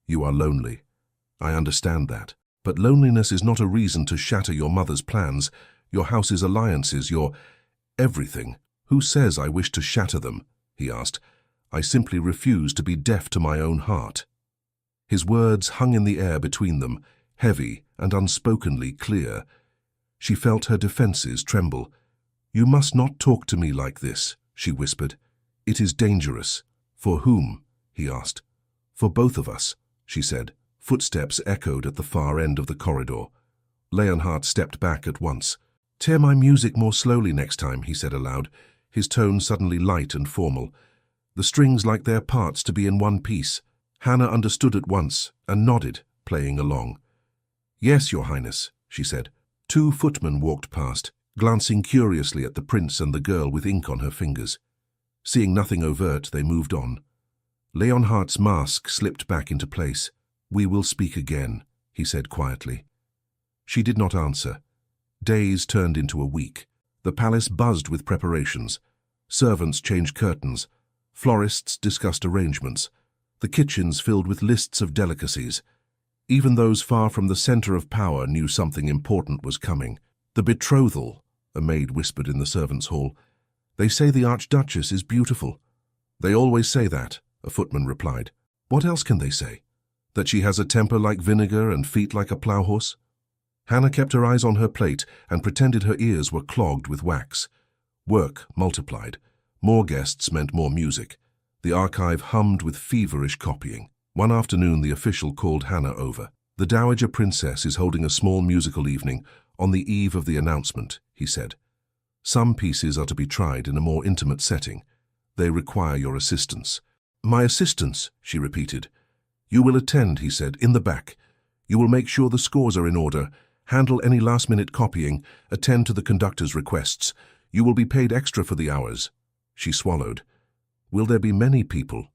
"You are lonely. I understand that. But loneliness is not a reason to shatter your mother's plans, your house's alliances, your everything." "Who says I wish to shatter them?" he asked. "I simply refuse to be deaf to my own heart." His words hung in the air between them, heavy and unspokenly clear. She felt her defenses tremble. "You must not talk to me like this," she whispered. "It is dangerous." "For whom?" he asked. "For both of us," she said. Footsteps echoed at the far end of the corridor. Leonhardt stepped back at once. "Tear my music more slowly next time," he said aloud, his tone suddenly light and formal. "The strings like their parts to be in one piece." Hannah understood at once and nodded, playing along. "Yes, Your Highness," she said. 2 footmen walked past, glancing curiously at the prince and the girl with ink on her fingers. Seeing nothing overt, they moved on. Leonhardt's mask slipped back into place. "We will speak again," he said quietly. She did not answer. Days turned into a week. The palace buzzed with preparations. Servants changed curtains. Florists discussed arrangements. The kitchens filled with lists of delicacies. Even those far from the center of power knew something important was coming. The betrothal, a maid whispered in the servants' hall. They say the Archduchess is beautiful. They always say that, a footman replied. What else can they say? That she has a temper like vinegar and feet like a plough horse? Hannah kept her eyes on her plate and pretended her ears were clogged with wax. Work multiplied. More guests meant more music. The archive hummed with feverish copying. One afternoon the official called Hannah over. The Dowager Princess is holding a small musical evening on the eve of the announcement, he said. Some pieces are to be tried in a more intimate setting. They require your assistance. My assistance, she repeated. You will attend, he said, in the back. You will make sure the scores are in order, handle any last-minute copying, attend to the conductor's requests. You will be paid extra for the hours. She swallowed. Will there be many people?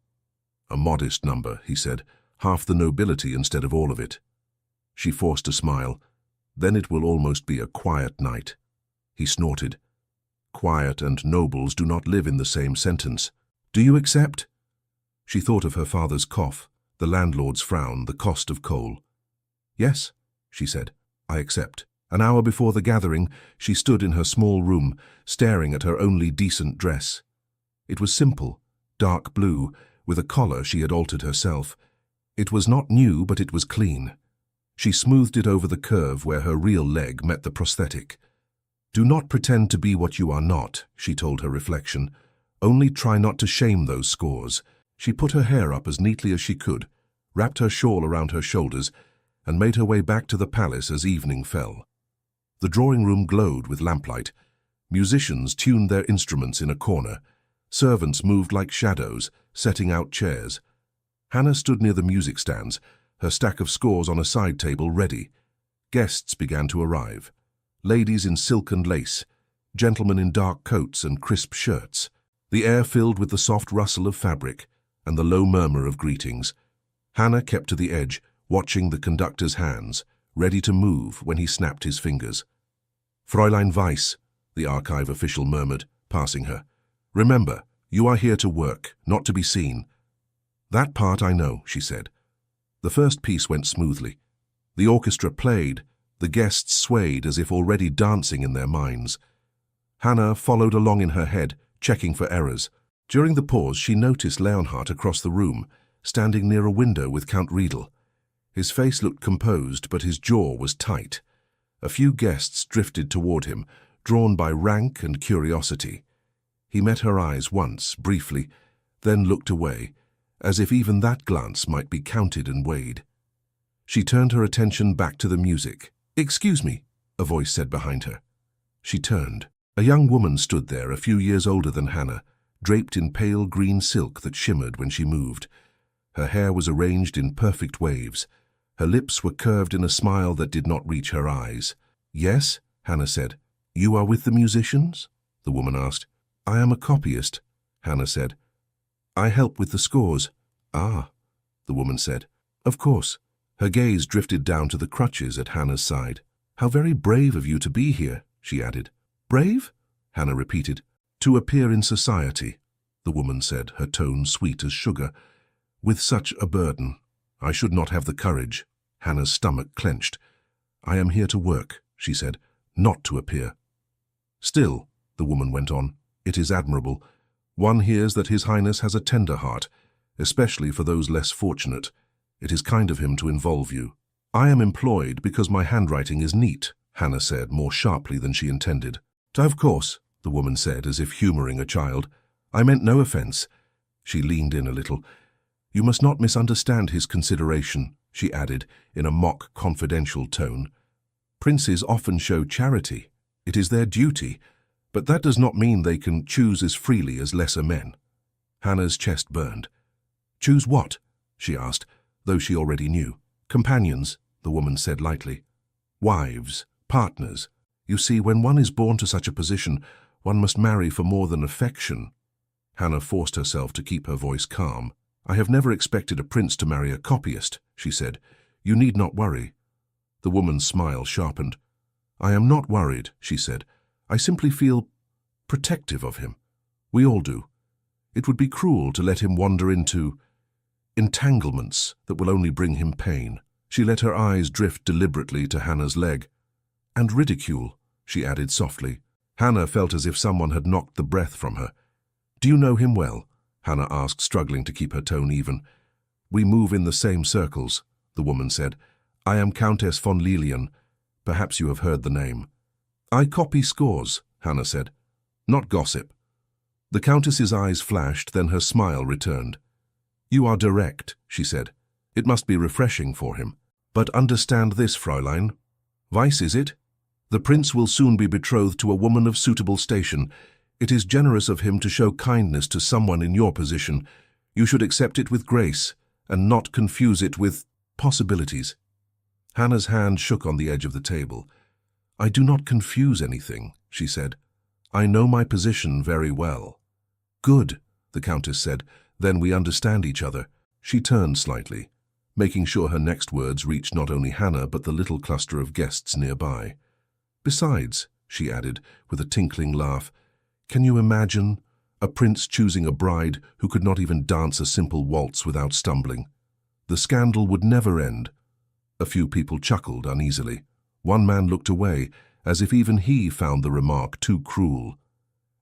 A modest number, he said, half the nobility instead of all of it. She forced a smile. Then it will almost be a quiet night. He snorted. Quiet and nobles do not live in the same sentence. Do you accept? She thought of her father's cough, the landlord's frown, the cost of coal. Yes, she said, I accept. An hour before the gathering, she stood in her small room, staring at her only decent dress. It was simple, dark blue, with a collar she had altered herself. It was not new, but it was clean. She smoothed it over the curve where her real leg met the prosthetic. Do not pretend to be what you are not, she told her reflection. Only try not to shame those scores. She put her hair up as neatly as she could, wrapped her shawl around her shoulders, and made her way back to the palace as evening fell. The drawing room glowed with lamplight. Musicians tuned their instruments in a corner. Servants moved like shadows, setting out chairs. Hannah stood near the music stands, her stack of scores on a side table ready. Guests began to arrive. Ladies in silk and lace, gentlemen in dark coats and crisp shirts. The air filled with the soft rustle of fabric and the low murmur of greetings. Hannah kept to the edge, watching the conductor's hands, ready to move when he snapped his fingers. Fräulein Weiss, the archive official murmured, passing her. Remember, you are here to work, not to be seen. That part I know, she said. The first piece went smoothly. The orchestra played, the guests swayed as if already dancing in their minds. Hannah followed along in her head, checking for errors. During the pause, she noticed Leonhard across the room, standing near a window with Count Riedel. His face looked composed, but his jaw was tight. A few guests drifted toward him, drawn by rank and curiosity. He met her eyes once, briefly, then looked away, as if even that glance might be counted and weighed. She turned her attention back to the music. "Excuse me," a voice said behind her. She turned. A young woman stood there, a few years older than Hannah, draped in pale green silk that shimmered when she moved. Her hair was arranged in perfect waves. Her lips were curved in a smile that did not reach her eyes. "Yes," Hannah said. "You are with the musicians?" the woman asked. "I am a copyist," Hannah said. "I help with the scores." "Ah," the woman said. "Of course." Her gaze drifted down to the crutches at Hannah's side. "How very brave of you to be here," she added. "Brave?" Hannah repeated. "To appear in society," the woman said, her tone sweet as sugar. "With such a burden. I should not have the courage." Hannah's stomach clenched. "I am here to work," she said, "not to appear." "Still," the woman went on, "it is admirable. One hears that His Highness has a tender heart, especially for those less fortunate. It is kind of him to involve you." "I am employed because my handwriting is neat," Hannah said, more sharply than she intended. "Of course," the woman said, as if humoring a child. "I meant no offense." She leaned in a little. "You must not misunderstand his consideration," she added, in a mock confidential tone. "Princes often show charity. It is their duty, but that does not mean they can choose as freely as lesser men." Hannah's chest burned. "Choose what?" she asked, though she already knew. "Companions," the woman said lightly. "Wives, partners. You see, when one is born to such a position, one must marry for more than affection." Hannah forced herself to keep her voice calm. "I have never expected a prince to marry a copyist," she said. "You need not worry." The woman's smile sharpened. "I am not worried," she said. "I simply feel protective of him. We all do. It would be cruel to let him wander into entanglements that will only bring him pain. She let her eyes drift deliberately to Hannah's leg. And ridicule, she added softly. Hannah felt as if someone had knocked the breath from her. Do you know him well? Hannah asked, struggling to keep her tone even. We move in the same circles, the woman said. I am Countess von Lilien. Perhaps you have heard the name. I copy scores, Hannah said. Not gossip. The Countess's eyes flashed, then her smile returned. You are direct, she said. It must be refreshing for him. But understand this, Fräulein. Weiss, is it? The prince will soon be betrothed to a woman of suitable station. It is generous of him to show kindness to someone in your position. You should accept it with grace, and not confuse it with possibilities. Hannah's hand shook on the edge of the table. I do not confuse anything, she said. I know my position very well. Good, the Countess said. Then we understand each other. She turned slightly, making sure her next words reached not only Hannah but the little cluster of guests nearby. Besides, she added, with a tinkling laugh, can you imagine a prince choosing a bride who could not even dance a simple waltz without stumbling? The scandal would never end. A few people chuckled uneasily. One man looked away, as if even he found the remark too cruel.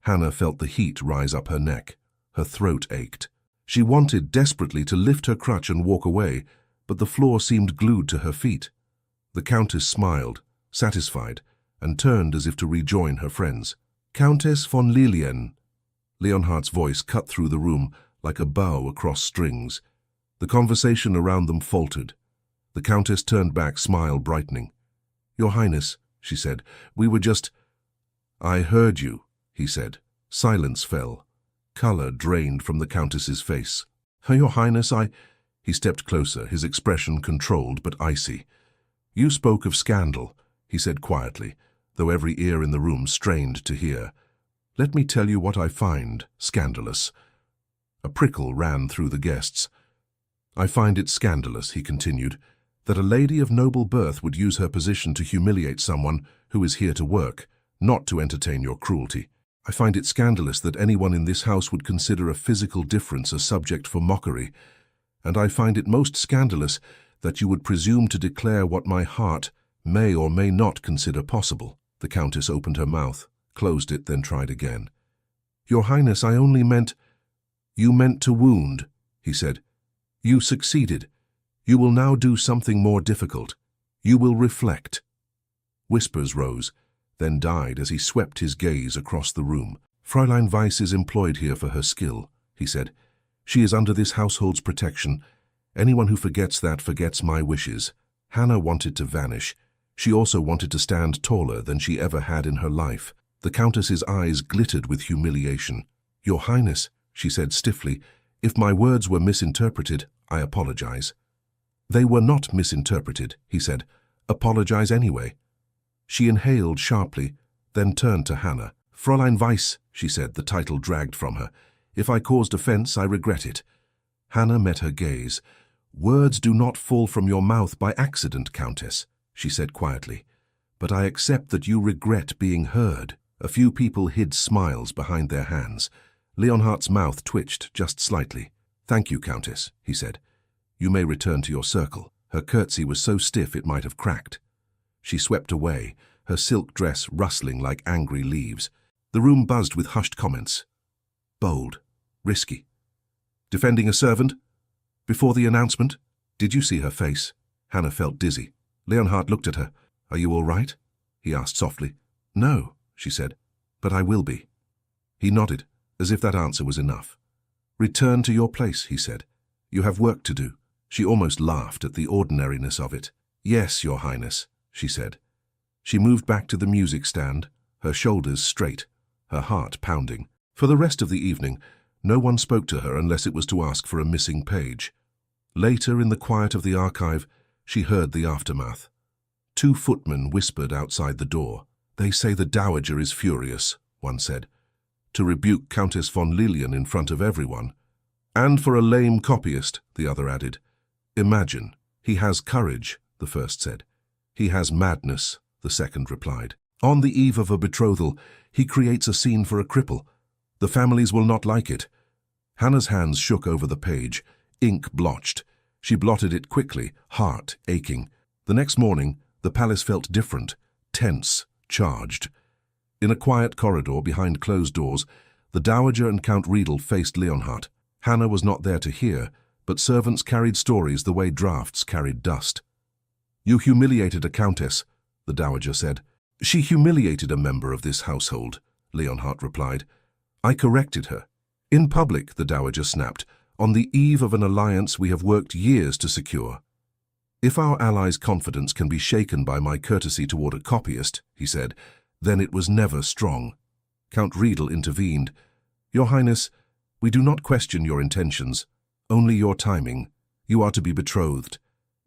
Hannah felt the heat rise up her neck. Her throat ached. She wanted desperately to lift her crutch and walk away, but the floor seemed glued to her feet. The Countess smiled, satisfied, and turned as if to rejoin her friends. Countess von Lilien. Leonhardt's voice cut through the room like a bow across strings. The conversation around them faltered. The Countess turned back, smile brightening. Your Highness, she said, we were just— I heard you, he said. Silence fell. Colour drained from the Countess's face. Your Highness, He stepped closer, his expression controlled but icy. You spoke of scandal, he said quietly, though every ear in the room strained to hear. Let me tell you what I find scandalous. A prickle ran through the guests. I find it scandalous, he continued, that a lady of noble birth would use her position to humiliate someone who is here to work, not to entertain your cruelty. I find it scandalous that anyone in this house would consider a physical difference a subject for mockery, and I find it most scandalous that you would presume to declare what my heart may or may not consider possible. The Countess opened her mouth, closed it, then tried again. Your Highness, I only meant— You meant to wound, he said. You succeeded. You will now do something more difficult. You will reflect. Whispers rose, then died as he swept his gaze across the room. Fräulein Weiss is employed here for her skill, he said. She is under this household's protection. Anyone who forgets that forgets my wishes. Hannah wanted to vanish. She also wanted to stand taller than she ever had in her life. The Countess's eyes glittered with humiliation. Your Highness, she said stiffly, if my words were misinterpreted, I apologize. They were not misinterpreted, he said. Apologize anyway. She inhaled sharply, then turned to Hannah. Fräulein Weiss, she said, the title dragged from her. If I caused offense, I regret it. Hannah met her gaze. Words do not fall from your mouth by accident, Countess, she said quietly. But I accept that you regret being heard. A few people hid smiles behind their hands. Leonhardt's mouth twitched just slightly. Thank you, Countess, he said. You may return to your circle. Her curtsy was so stiff it might have cracked. She swept away, her silk dress rustling like angry leaves. The room buzzed with hushed comments. Bold. Risky. Defending a servant? Before the announcement? Did you see her face? Hannah felt dizzy. Leonhardt looked at her. Are you all right? He asked softly. No, she said, but I will be. He nodded, as if that answer was enough. Return to your place, he said. You have work to do. She almost laughed at the ordinariness of it. Yes, Your Highness, she said. She moved back to the music stand, her shoulders straight, her heart pounding. For the rest of the evening, no one spoke to her unless it was to ask for a missing page. Later, in the quiet of the archive, she heard the aftermath. 2 footmen whispered outside the door. They say the Dowager is furious, one said, to rebuke Countess von Lilien in front of everyone. And for a lame copyist, the other added. Imagine, he has courage, the first said. He has madness, the second replied. On the eve of a betrothal, he creates a scene for a cripple. The families will not like it. Hannah's hands shook over the page, ink blotched. She blotted it quickly, heart aching. The next morning, the palace felt different, tense, charged. In a quiet corridor behind closed doors, the Dowager and Count Riedel faced Leonhardt. Hannah was not there to hear, but servants carried stories the way drafts carried dust. "You humiliated a countess," the Dowager said. "She humiliated a member of this household," Leonhardt replied. "I corrected her." "In public," the Dowager snapped, "on the eve of an alliance we have worked years to secure." "If our allies' confidence can be shaken by my courtesy toward a copyist," he said, "then it was never strong." Count Riedel intervened. "Your Highness, we do not question your intentions, only your timing. You are to be betrothed.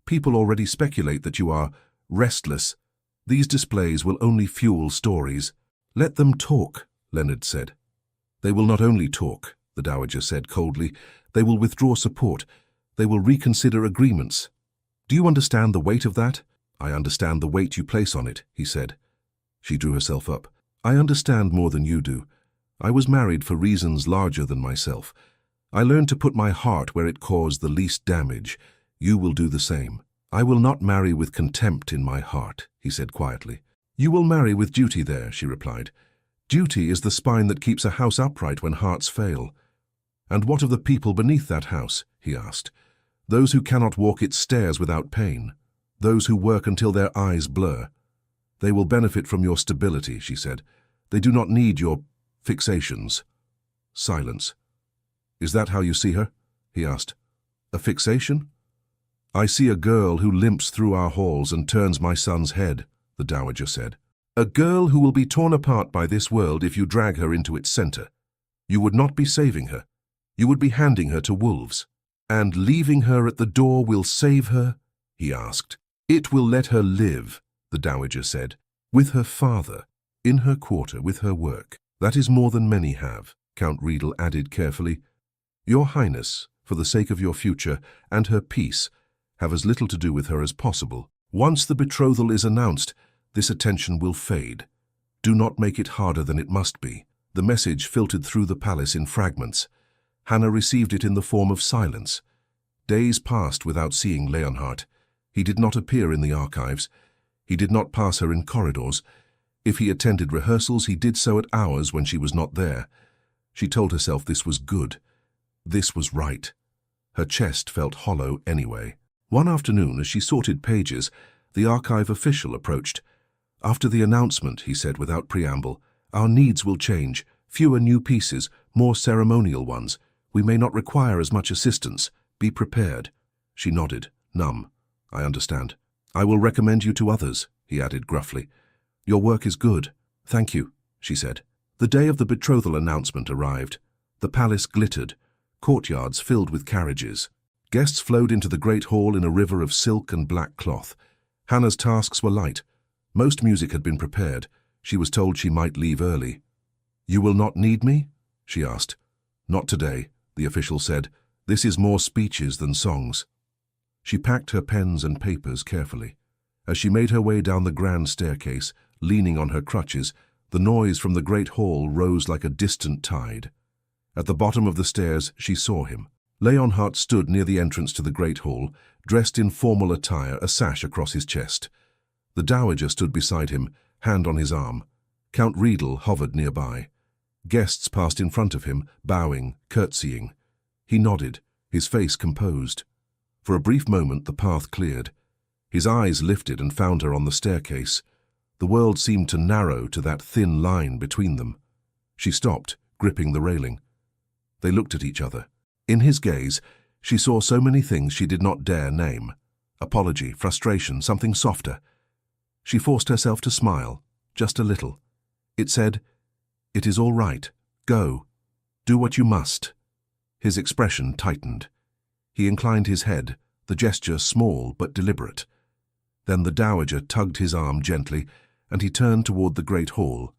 People already speculate that you are restless. These displays will only fuel stories." "Let them talk," Leonard said. "They will not only talk," the Dowager said coldly. "They will withdraw support. They will reconsider agreements. Do you understand the weight of that?" "I understand the weight you place on it," he said. She drew herself up. "I understand more than you do. I was married for reasons larger than myself. I learned to put my heart where it caused the least damage. You will do the same." "I will not marry with contempt in my heart," he said quietly. "You will marry with duty there," she replied. "Duty is the spine that keeps a house upright when hearts fail." "And what of the people beneath that house?" he asked. "Those who cannot walk its stairs without pain. Those who work until their eyes blur. They will benefit from your stability," she said. "They do not need your fixations." Silence. "Is that how you see her?" he asked. "A fixation?" "I see a girl who limps through our halls and turns my son's head," the Dowager said. "A girl who will be torn apart by this world if you drag her into its center. You would not be saving her. You would be handing her to wolves." "And leaving her at the door will save her?" he asked. "It will let her live," the Dowager said, "with her father, in her quarter, with her work. That is more than many have," Count Riedel added carefully. "Your Highness, for the sake of your future and her peace, have as little to do with her as possible. Once the betrothal is announced, this attention will fade. Do not make it harder than it must be." The message filtered through the palace in fragments. Hannah received it in the form of silence. Days passed without seeing Leonhardt. He did not appear in the archives. He did not pass her in corridors. If he attended rehearsals, he did so at hours when she was not there. She told herself this was good. This was right. Her chest felt hollow anyway. One afternoon, as she sorted pages, the archive official approached. "After the announcement," he said without preamble, "our needs will change. Fewer new pieces, more ceremonial ones. We may not require as much assistance. Be prepared." She nodded, numb. "I understand. I will recommend you to others," he added gruffly. "Your work is good." "Thank you," she said. The day of the betrothal announcement arrived. The palace glittered, courtyards filled with carriages. Guests flowed into the great hall in a river of silk and black cloth. Hannah's tasks were light. Most music had been prepared. She was told she might leave early. "You will not need me?" she asked. "Not today," the official said. "This is more speeches than songs." She packed her pens and papers carefully. As she made her way down the grand staircase, leaning on her crutches, the noise from the great hall rose like a distant tide. At the bottom of the stairs, she saw him. Leonhardt stood near the entrance to the great hall, dressed in formal attire, a sash across his chest. The Dowager stood beside him, hand on his arm. Count Riedel hovered nearby. Guests passed in front of him, bowing, curtsying. He nodded, his face composed. For a brief moment the path cleared. His eyes lifted and found her on the staircase. The world seemed to narrow to that thin line between them. She stopped, gripping the railing. They looked at each other. In his gaze, she saw so many things she did not dare name. Apology, frustration, something softer. She forced herself to smile, just a little. It said, "It is all right. Go. Do what you must." His expression tightened. He inclined his head, the gesture small but deliberate. Then the Dowager tugged his arm gently, and he turned toward the great hall.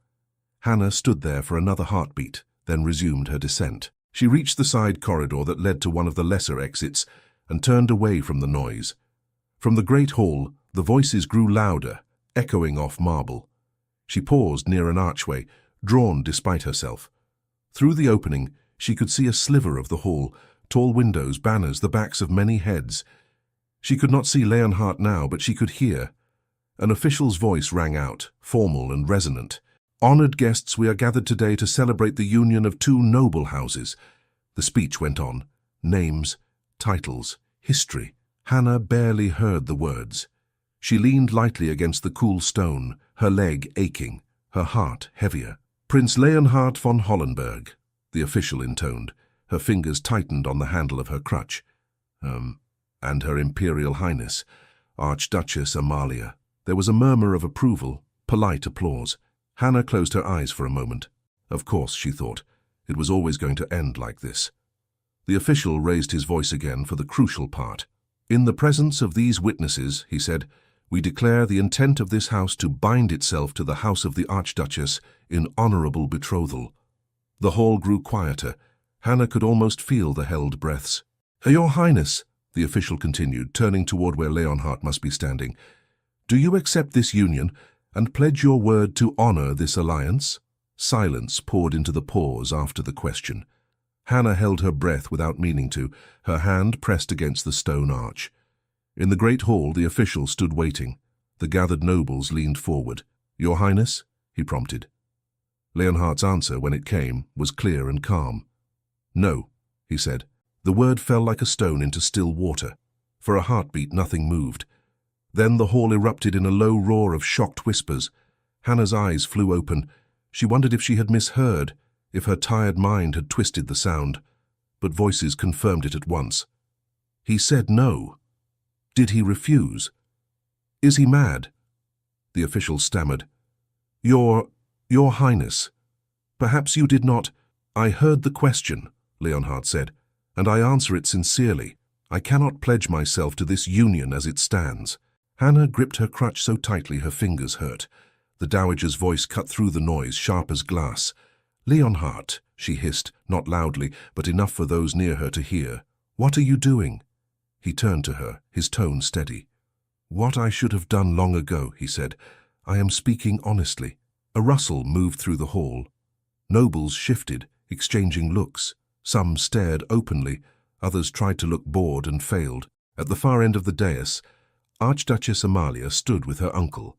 Hannah stood there for another heartbeat, then resumed her descent. She reached the side corridor that led to one of the lesser exits and turned away from the noise. From the great hall, the voices grew louder, echoing off marble. She paused near an archway, drawn despite herself. Through the opening, She could see a sliver of the hall, tall windows, banners, the backs of many heads. She could not see Leonhardt now, but she could hear. An official's voice rang out, formal and resonant. "Honored guests, we are gathered today to celebrate the union of two noble houses." The speech went on. Names, titles, history. Hannah barely heard the words. She leaned lightly against the cool stone, her leg aching, her heart heavier. "Prince Leonhard von Hollenberg," the official intoned. Her fingers tightened on the handle of her crutch. And Her Imperial Highness, Archduchess Amalia. There was a murmur of approval, polite applause. Hannah closed her eyes for a moment. Of course, she thought, it was always going to end like this. The official raised his voice again for the crucial part. "In the presence of these witnesses," he said, "we declare the intent of this house to bind itself to the house of the Archduchess in honorable betrothal." The hall grew quieter. Hannah could almost feel the held breaths. "Your Highness," the official continued, turning toward where Leonhardt must be standing, "do you accept this union and pledge your word to honor this alliance?" Silence poured into the pause after the question. Hannah held her breath without meaning to, her hand pressed against the stone arch. In the great hall, the official stood waiting. The gathered nobles leaned forward. "Your Highness?" he prompted. Leonhardt's answer, when it came, was clear and calm. "No," he said. The word fell like a stone into still water. For a heartbeat, nothing moved. Then the hall erupted in a low roar of shocked whispers. Hannah's eyes flew open. She wondered if she had misheard, if her tired mind had twisted the sound. But voices confirmed it at once. "He said no. Did he refuse? Is he mad?" The official stammered. Your Highness, perhaps you did not—" "I heard the question," Leonhardt said, "and I answer it sincerely. I cannot pledge myself to this union as it stands." Hannah gripped her crutch so tightly her fingers hurt. The dowager's voice cut through the noise, sharp as glass. "Leonhardt," she hissed, not loudly, but enough for those near her to hear. "What are you doing?" He turned to her, his tone steady. "What I should have done long ago," he said. "I am speaking honestly." A rustle moved through the hall. Nobles shifted, exchanging looks. Some stared openly, others tried to look bored and failed. At the far end of the dais, Archduchess Amalia stood with her uncle.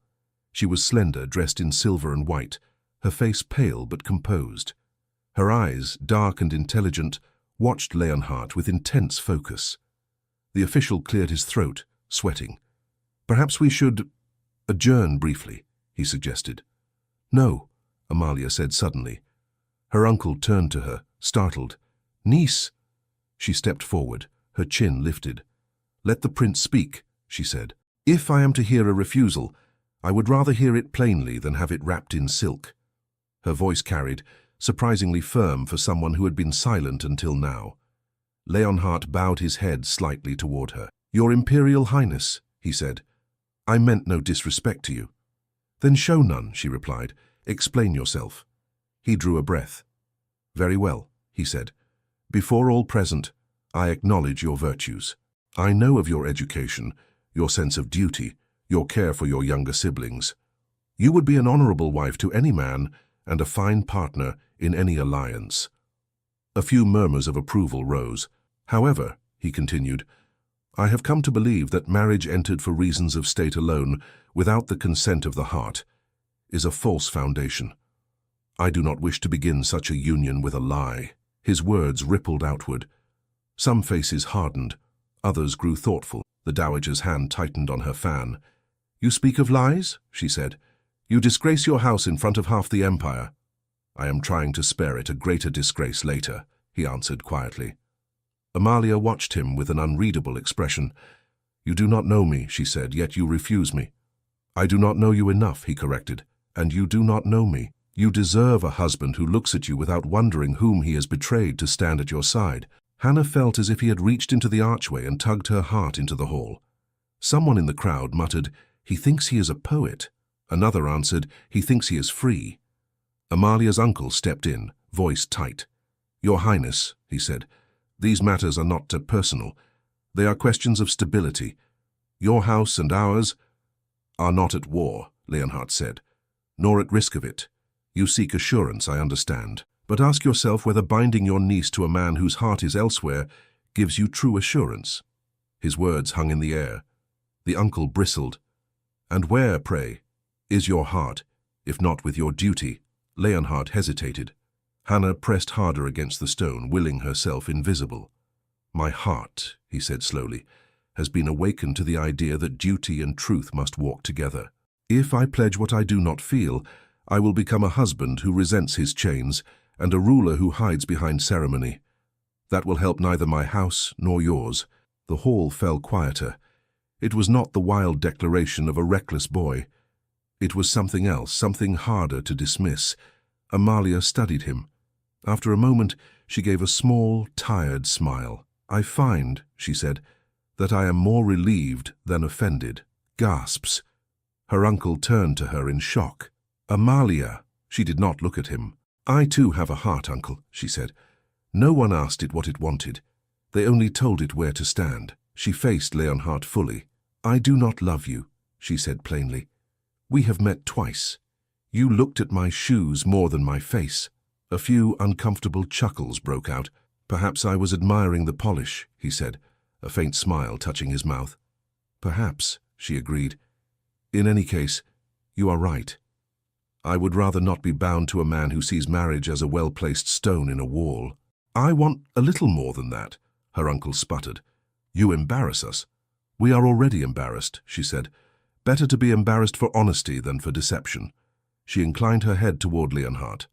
She was slender, dressed in silver and white, her face pale but composed. Her eyes, dark and intelligent, watched Leonhardt with intense focus. The official cleared his throat, sweating. "Perhaps we should adjourn briefly," he suggested. "No," Amalia said suddenly. Her uncle turned to her, startled. "Niece!" She stepped forward, her chin lifted. "Let the prince speak," she said. "If I am to hear a refusal, I would rather hear it plainly than have it wrapped in silk." Her voice carried, surprisingly firm for someone who had been silent until now. Leonhardt bowed his head slightly toward her. "Your Imperial Highness," he said, "I meant no disrespect to you." "Then show none," she replied. "Explain yourself." He drew a breath. "Very well," he said. "Before all present, I acknowledge your virtues. I know of your education, your sense of duty, your care for your younger siblings. You would be an honorable wife to any man and a fine partner in any alliance." A few murmurs of approval rose. "However," he continued, "I have come to believe that marriage entered for reasons of state alone, without the consent of the heart, is a false foundation. I do not wish to begin such a union with a lie." His words rippled outward. Some faces hardened, others grew thoughtful. The dowager's hand tightened on her fan. "You speak of lies?" she said. "You disgrace your house in front of half the empire." "I am trying to spare it a greater disgrace later," he answered quietly. Amalia watched him with an unreadable expression. "You do not know me," she said, "yet you refuse me." "I do not know you enough," he corrected, "and you do not know me. You deserve a husband who looks at you without wondering whom he has betrayed to stand at your side." Hannah felt as if he had reached into the archway and tugged her heart into the hall. Someone in the crowd muttered, "He thinks he is a poet." Another answered, "He thinks he is free." Amalia's uncle stepped in, voice tight. "Your Highness," he said, "these matters are not personal. They are questions of stability. Your house and ours are not at war," Leonhardt said, "nor at risk of it. You seek assurance, I understand." But ask yourself whether binding your niece to a man whose heart is elsewhere gives you true assurance." His words hung in the air. The uncle bristled. "And where, pray, is your heart, if not with your duty?" Leonhard hesitated. Hannah pressed harder against the stone, willing herself invisible. "My heart," he said slowly, "has been awakened to the idea that duty and truth must walk together. If I pledge what I do not feel, I will become a husband who resents his chains and a ruler who hides behind ceremony. That will help neither my house nor yours." The hall fell quieter. It was not the wild declaration of a reckless boy. It was something else, something harder to dismiss. Amalia studied him. After a moment, she gave a small, tired smile. "I find," she said, "that I am more relieved than offended." Gasps. Her uncle turned to her in shock. "Amalia!" She did not look at him. "I too have a heart, uncle," she said. "No one asked it what it wanted. They only told it where to stand." She faced Leonhard fully. "I do not love you," she said plainly. "We have met twice. You looked at my shoes more than my face." A few uncomfortable chuckles broke out. "Perhaps I was admiring the polish," he said, a faint smile touching his mouth. "Perhaps," she agreed. "In any case, you are right. I would rather not be bound to a man who sees marriage as a well-placed stone in a wall." "I want a little more than that," her uncle sputtered. "You embarrass us." "We are already embarrassed," she said. "Better to be embarrassed for honesty than for deception." She inclined her head toward Leonhard.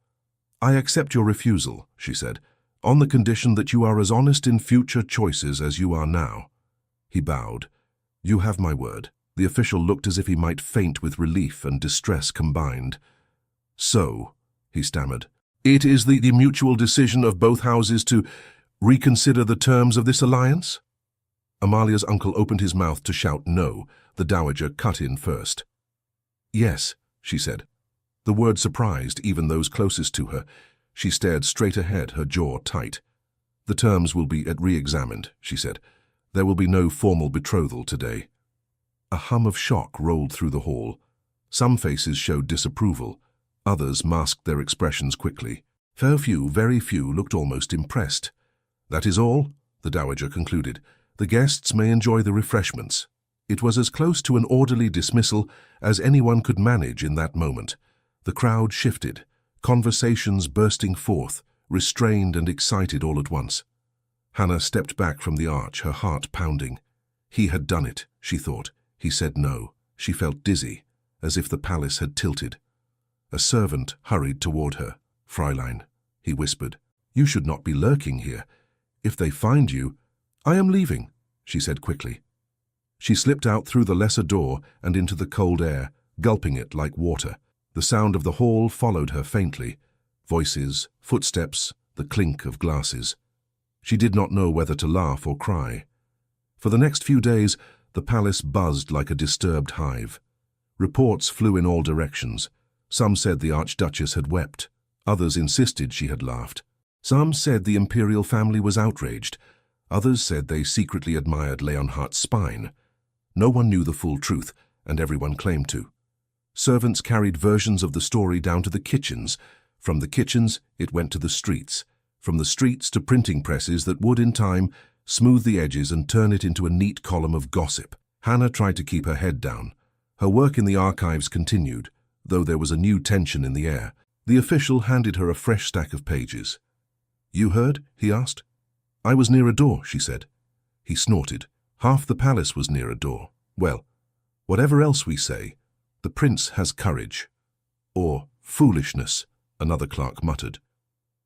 "I accept your refusal," she said, "on the condition that you are as honest in future choices as you are now." He bowed. "You have my word." The official looked as if he might faint with relief and distress combined. "So," he stammered, "it is the mutual decision of both houses to reconsider the terms of this alliance?" Amalia's uncle opened his mouth to shout no. The dowager cut in first. "Yes," she said. The word surprised even those closest to her. She stared straight ahead, her jaw tight. "The terms will be re-examined," she said. "There will be no formal betrothal today." A hum of shock rolled through the hall. Some faces showed disapproval. Others masked their expressions quickly. Very few looked almost impressed. "That is all," the dowager concluded. "The guests may enjoy the refreshments." It was as close to an orderly dismissal as anyone could manage in that moment. The crowd shifted, conversations bursting forth, restrained and excited all at once. Hannah stepped back from the arch, her heart pounding. He had done it, she thought. He said no. She felt dizzy, as if the palace had tilted. A servant hurried toward her. "Fräulein," he whispered, "you should not be lurking here. If they find you—" "I am leaving," she said quickly. She slipped out through the lesser door and into the cold air, gulping it like water. The sound of the hall followed her faintly. Voices, footsteps, the clink of glasses. She did not know whether to laugh or cry. For the next few days, the palace buzzed like a disturbed hive. Reports flew in all directions. Some said the Archduchess had wept. Others insisted she had laughed. Some said the imperial family was outraged. Others said they secretly admired Leonhardt's spine. No one knew the full truth, and everyone claimed to. Servants carried versions of the story down to the kitchens. From the kitchens, it went to the streets. From the streets to printing presses that would, in time, smooth the edges and turn it into a neat column of gossip. Hannah tried to keep her head down. Her work in the archives continued, though there was a new tension in the air. The official handed her a fresh stack of pages. "You heard?" he asked. "I was near a door," she said. He snorted. "Half the palace was near a door. Well, whatever else we say, the prince has courage." "Or foolishness," another clerk muttered.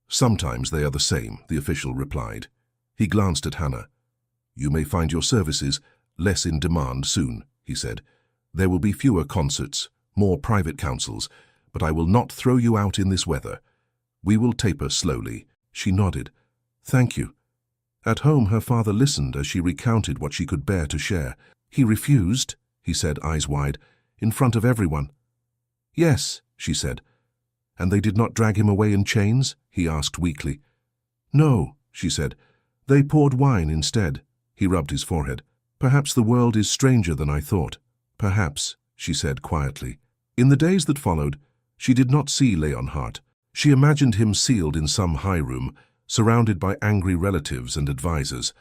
"Sometimes they are the same," the official replied. He glanced at Hannah. "You may find your services less in demand soon," he said. "There will be fewer concerts, more private councils, but I will not throw you out in this weather. We will taper slowly." She nodded. "Thank you." At home, her father listened as she recounted what she could bear to share. "He refused," he said, eyes wide, "in front of everyone." "Yes," she said. "And they did not drag him away in chains?" he asked weakly. "No," she said. "They poured wine instead." He rubbed his forehead. "Perhaps the world is stranger than I thought." "Perhaps," she said quietly. In the days that followed, she did not see Leonhardt. She imagined him sealed in some high room, surrounded by angry relatives and advisors.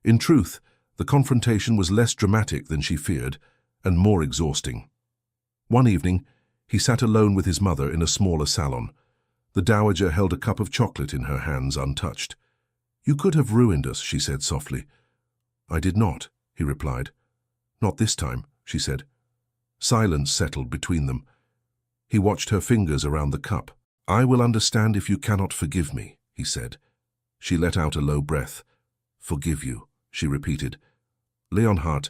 In truth, the confrontation was less dramatic than she feared, and more exhausting. One evening, he sat alone with his mother in a smaller salon. The dowager held a cup of chocolate in her hands untouched. "You could have ruined us," she said softly. "I did not," he replied. "Not this time," she said. Silence settled between them. He watched her fingers around the cup. "I will understand if you cannot forgive me," he said. She let out a low breath. "Forgive you," she repeated. "Leonhardt,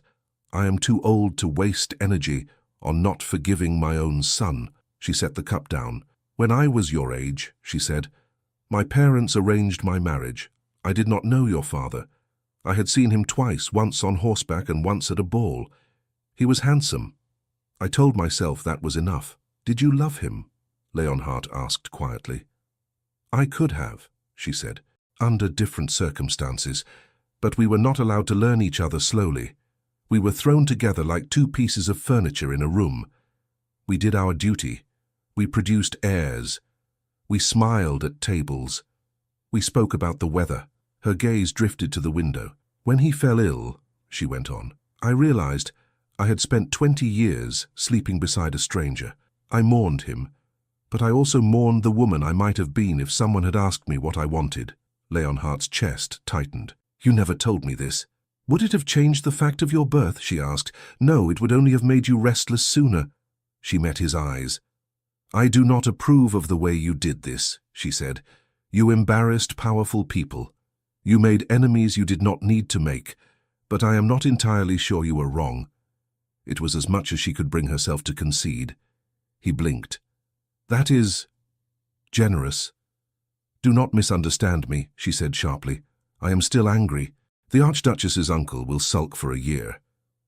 I am too old to waste energy on not forgiving my own son." She set the cup down. "When I was your age," she said, "my parents arranged my marriage. I did not know your father. I had seen him twice, once on horseback and once at a ball. He was handsome. I told myself that was enough." "Did you love him?" Leonhardt asked quietly. "I could have," she said, "under different circumstances, but we were not allowed to learn each other slowly. We were thrown together like two pieces of furniture in a room. We did our duty. We produced heirs. We smiled at tables. We spoke about the weather." Her gaze drifted to the window. "When he fell ill," she went on, "I realized I had spent 20 years sleeping beside a stranger. I mourned him, but I also mourned the woman I might have been if someone had asked me what I wanted." Leonhardt's chest tightened. "You never told me this." "Would it have changed the fact of your birth?" she asked. "No, it would only have made you restless sooner." She met his eyes. "I do not approve of the way you did this," she said. "You embarrassed powerful people. You made enemies you did not need to make, but I am not entirely sure you were wrong." It was as much as she could bring herself to concede. He blinked. "That is generous." "Do not misunderstand me," she said sharply. "I am still angry. The Archduchess's uncle will sulk for a year.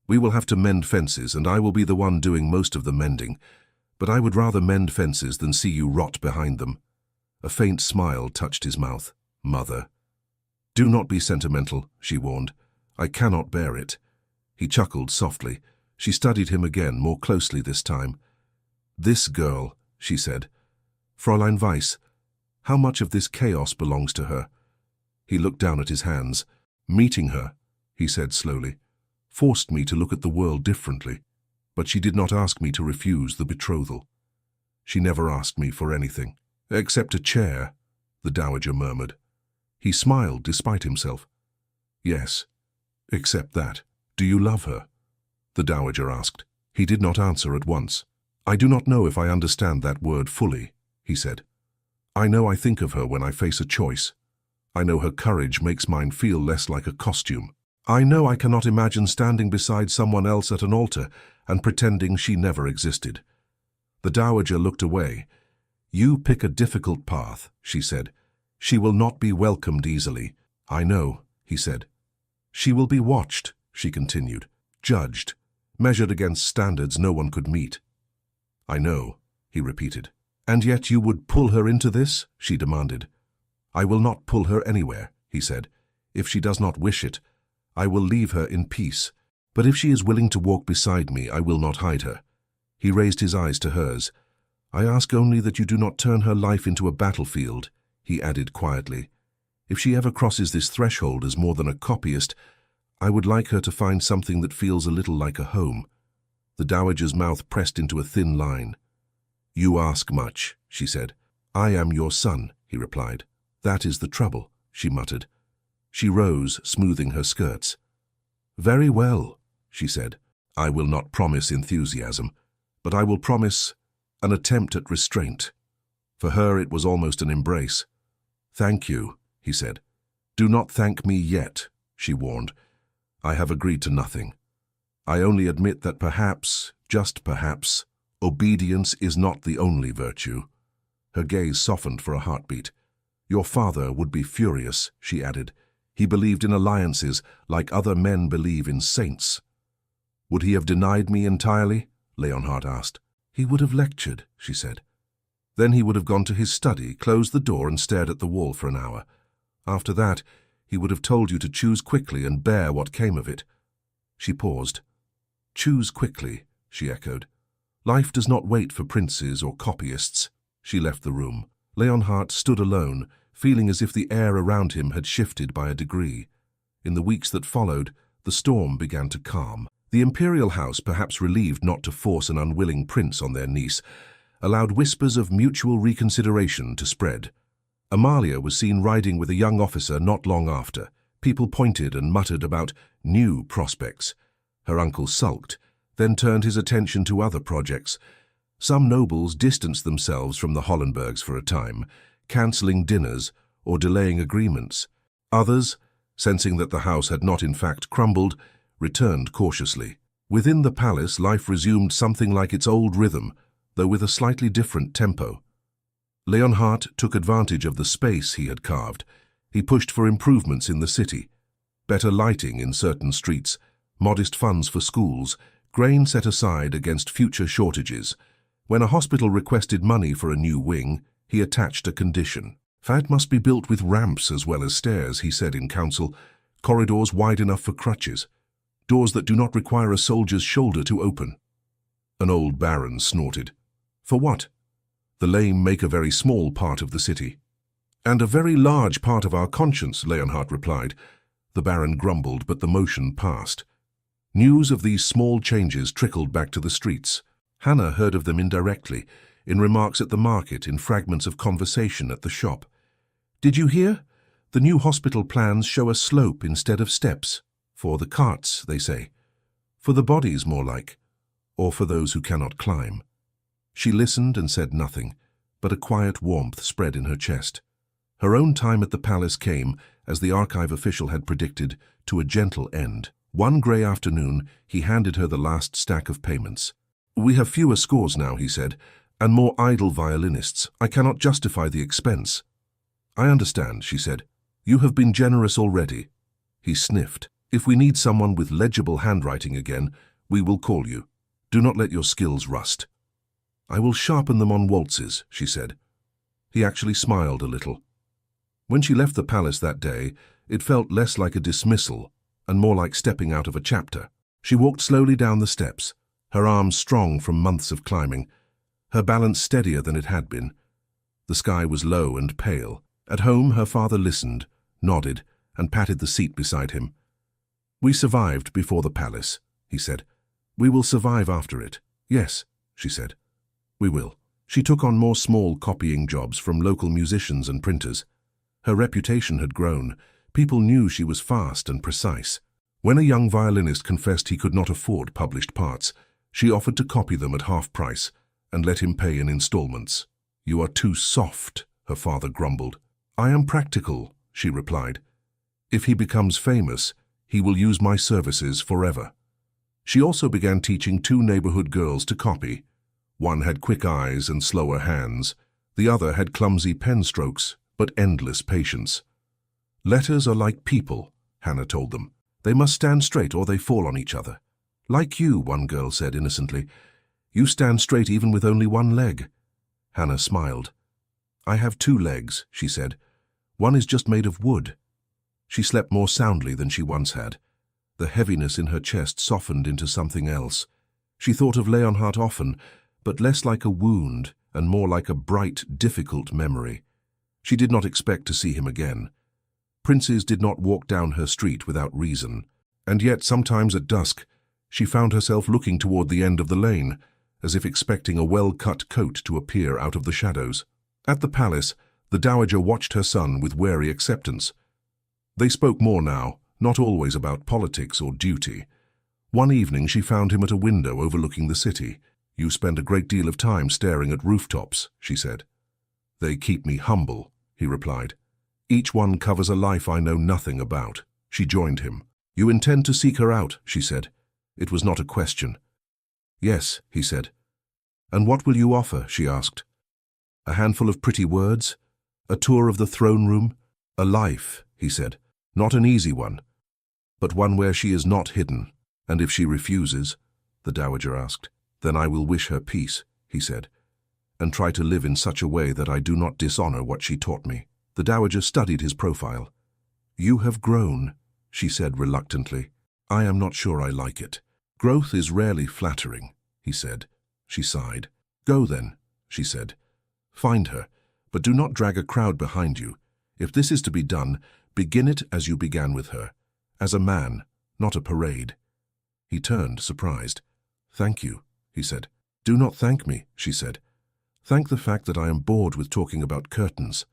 We will have to mend fences, and I will be the one doing most of the mending. But I would rather mend fences than see you rot behind them." A faint smile touched his mouth. "Mother." "Do not be sentimental," she warned. "I cannot bear it." He chuckled softly. She studied him again, more closely this time. "This girl," she said. "Fräulein Weiss, how much of this chaos belongs to her?" He looked down at his hands. "Meeting her," he said slowly, "forced me to look at the world differently. But she did not ask me to refuse the betrothal. She never asked me for anything." "Except a chair," the dowager murmured. He smiled despite himself. "Yes, except that. Do you love her?" the dowager asked. He did not answer at once. "I do not know if I understand that word fully," he said. "I know I think of her when I face a choice. I know her courage makes mine feel less like a costume. I know I cannot imagine standing beside someone else at an altar and pretending she never existed." The dowager looked away. "You pick a difficult path," she said. "She will not be welcomed easily." "I know," he said. "She will be watched," she continued, "judged, measured against standards no one could meet." "I know," he repeated. "And yet you would pull her into this?" she demanded. "I will not pull her anywhere," he said. "If she does not wish it, I will leave her in peace. But if she is willing to walk beside me, I will not hide her." He raised his eyes to hers. "I ask only that you do not turn her life into a battlefield," he added quietly. "If she ever crosses this threshold as more than a copyist, I would like her to find something that feels a little like a home." The dowager's mouth pressed into a thin line. "You ask much," she said. "I am your son," he replied. "That is the trouble," she muttered. She rose, smoothing her skirts. "Very well," she said. "I will not promise enthusiasm, but I will promise an attempt at restraint." For her it was almost an embrace. "Thank you," he said. "Do not thank me yet," she warned. "I have agreed to nothing. I only admit that perhaps, just perhaps, obedience is not the only virtue." Her gaze softened for a heartbeat. "Your father would be furious," she added. "He believed in alliances like other men believe in saints." "Would he have denied me entirely?" Leonhardt asked. "He would have lectured," she said. "Then he would have gone to his study, closed the door and stared at the wall for an hour. After that, he would have told you to choose quickly and bear what came of it." She paused. "Choose quickly," she echoed. "Life does not wait for princes or copyists." She left the room. Leonhardt stood alone, feeling as if the air around him had shifted by a degree. In the weeks that followed, the storm began to calm. The imperial house, perhaps relieved not to force an unwilling prince on their niece, allowed whispers of mutual reconsideration to spread. Amalia was seen riding with a young officer not long after. People pointed and muttered about new prospects. Her uncle sulked, then turned his attention to other projects. Some nobles distanced themselves from the Hollenbergs for a time, cancelling dinners or delaying agreements. Others, sensing that the house had not in fact crumbled, returned cautiously. Within the palace, life resumed something like its old rhythm, though with a slightly different tempo. Leonhardt took advantage of the space he had carved. He pushed for improvements in the city, better lighting in certain streets, modest funds for schools, grain set aside against future shortages. When a hospital requested money for a new wing, he attached a condition. "It must be built with ramps as well as stairs," he said in council, "corridors wide enough for crutches, doors that do not require a soldier's shoulder to open." An old baron snorted. "For what?" "The lame make a very small part of the city." "And a very large part of our conscience," Leonhardt replied. The baron grumbled, but the motion passed. News of these small changes trickled back to the streets. Hannah heard of them indirectly, in remarks at the market, in fragments of conversation at the shop. "Did you hear? The new hospital plans show a slope instead of steps. For the carts, they say. For the bodies, more like. Or for those who cannot climb." She listened and said nothing, but a quiet warmth spread in her chest. Her own time at the palace came, as the archive official had predicted, to a gentle end. One grey afternoon, he handed her the last stack of payments. "We have fewer scores now," he said, "and more idle violinists. I cannot justify the expense." "I understand," she said. "You have been generous already." He sniffed. "If we need someone with legible handwriting again, we will call you. Do not let your skills rust." "I will sharpen them on waltzes," she said. He actually smiled a little. When she left the palace that day, it felt less like a dismissal and more like stepping out of a chapter. She walked slowly down the steps, her arms strong from months of climbing, her balance steadier than it had been. The sky was low and pale. At home, her father listened, nodded, and patted the seat beside him. "We survived before the palace," he said. "We will survive after it." "Yes," she said. "We will." She took on more small copying jobs from local musicians and printers. Her reputation had grown. People knew she was fast and precise. When a young violinist confessed he could not afford published parts, she offered to copy them at half price and let him pay in installments. "You are too soft," her father grumbled. "I am practical," she replied. "If he becomes famous, he will use my services forever." She also began teaching 2 neighborhood girls to copy. One had quick eyes and slower hands. The other had clumsy pen strokes, but endless patience. "Letters are like people," Hannah told them. "They must stand straight or they fall on each other." "Like you," one girl said innocently. "You stand straight even with only one leg." Hannah smiled. "I have 2 legs," she said. "One is just made of wood." She slept more soundly than she once had. The heaviness in her chest softened into something else. She thought of Leonhardt often, but less like a wound and more like a bright, difficult memory. She did not expect to see him again. Princes did not walk down her street without reason, and yet sometimes at dusk she found herself looking toward the end of the lane, as if expecting a well-cut coat to appear out of the shadows. At the palace, the dowager watched her son with wary acceptance. They spoke more now, not always about politics or duty. One evening she found him at a window overlooking the city. "You spend a great deal of time staring at rooftops," she said. "They keep me humble," he replied. "Each one covers a life I know nothing about." She joined him. "You intend to seek her out?" she said. It was not a question. "Yes," he said. "And what will you offer?" she asked. "A handful of pretty words? A tour of the throne room? A life," he said. "Not an easy one, but one where she is not hidden." "And if she refuses?" the dowager asked. "Then I will wish her peace," he said, "and try to live in such a way that I do not dishonor what she taught me." The dowager studied his profile. "You have grown," she said reluctantly. "I am not sure I like it." "Growth is rarely flattering," he said. She sighed. "Go then," she said. "Find her, But do not drag a crowd behind you. If this is to be done, begin it as you began with her, as a man, not a parade." He turned, surprised. "Thank you," he said. "Do not thank me," she said. "Thank the fact that I am bored with talking about curtains."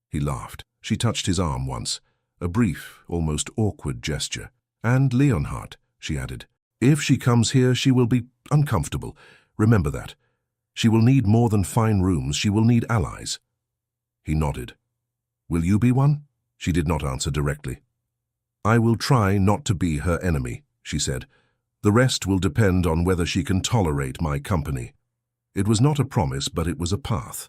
He laughed. She touched his arm once, a brief, almost awkward gesture. "And Leonhardt," she added. "If she comes here, she will be uncomfortable. Remember that. She will need more than fine rooms. She will need allies." He nodded. "Will you be one?" She did not answer directly. "I will try not to be her enemy," she said. "The rest will depend on whether she can tolerate my company." It was not a promise, but it was a path.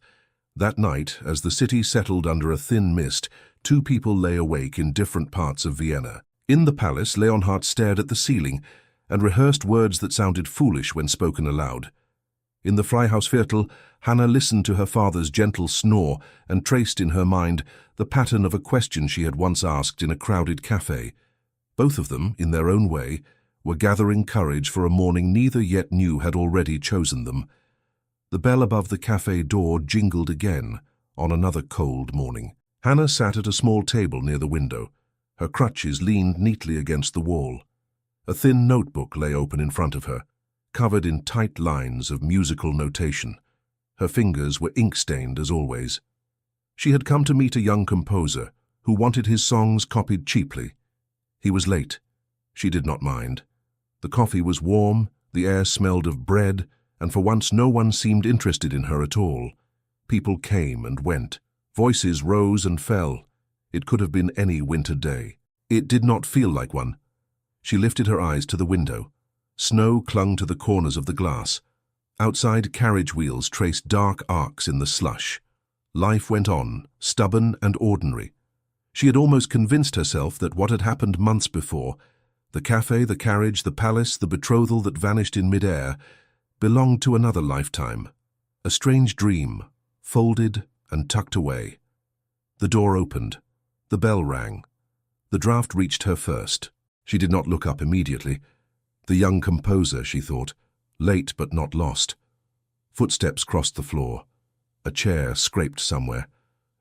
That night, as the city settled under a thin mist, two people lay awake in different parts of Vienna. In the palace, Leonhardt stared at the ceiling and rehearsed words that sounded foolish when spoken aloud. In the Freihausviertel, Hannah listened to her father's gentle snore and traced in her mind the pattern of a question she had once asked in a crowded cafe. Both of them, in their own way, were gathering courage for a morning neither yet knew had already chosen them. The bell above the cafe door jingled again on another cold morning. Hannah sat at a small table near the window. Her crutches leaned neatly against the wall. A thin notebook lay open in front of her, covered in tight lines of musical notation. Her fingers were ink-stained as always. She had come to meet a young composer who wanted his songs copied cheaply. He was late. She did not mind. The coffee was warm, the air smelled of bread, and for once no one seemed interested in her at all. People came and went. Voices rose and fell. It could have been any winter day. It did not feel like one. She lifted her eyes to the window. Snow clung to the corners of the glass. Outside, carriage wheels traced dark arcs in the slush. Life went on, stubborn and ordinary. She had almost convinced herself that what had happened months before, the cafe, the carriage, the palace, the betrothal that vanished in mid-air, belonged to another lifetime. A strange dream, folded and tucked away. The door opened. The bell rang. The draft reached her first. She did not look up immediately. The young composer, she thought, late but not lost. Footsteps crossed the floor. A chair scraped somewhere.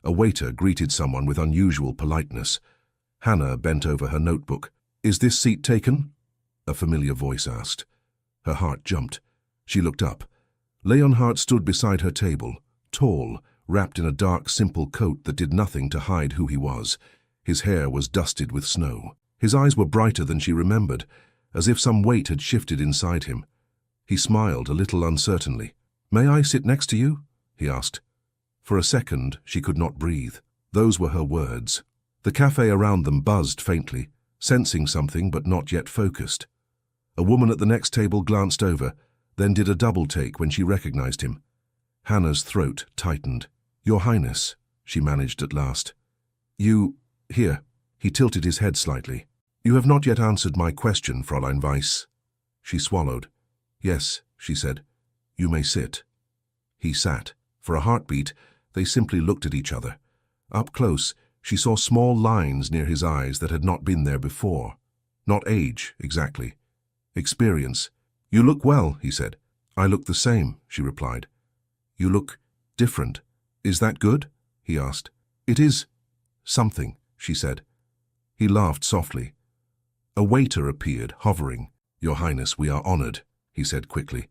A waiter greeted someone with unusual politeness. Hannah bent over her notebook. "Is this seat taken?" a familiar voice asked. Her heart jumped. She looked up. Leonhardt stood beside her table, tall, wrapped in a dark, simple coat that did nothing to hide who he was. His hair was dusted with snow. His eyes were brighter than she remembered, as if some weight had shifted inside him. He smiled a little uncertainly. "May I sit next to you?" he asked. For a second, she could not breathe. Those were her words. The cafe around them buzzed faintly, sensing something but not yet focused. A woman at the next table glanced over, then did a double-take when she recognized him. Hannah's throat tightened. "Your Highness," she managed at last. Here." He tilted his head slightly. "You have not yet answered my question, Fräulein Weiss." She swallowed. "Yes," she said. "You may sit." He sat. For a heartbeat, they simply looked at each other. Up close, she saw small lines near his eyes that had not been there before. Not age, exactly. Experience. "You look well," he said. "I look the same," she replied. "You look different. Is that good?" he asked. "It is something," she said. He laughed softly. A waiter appeared, hovering. "Your Highness, we are honored," he said quickly.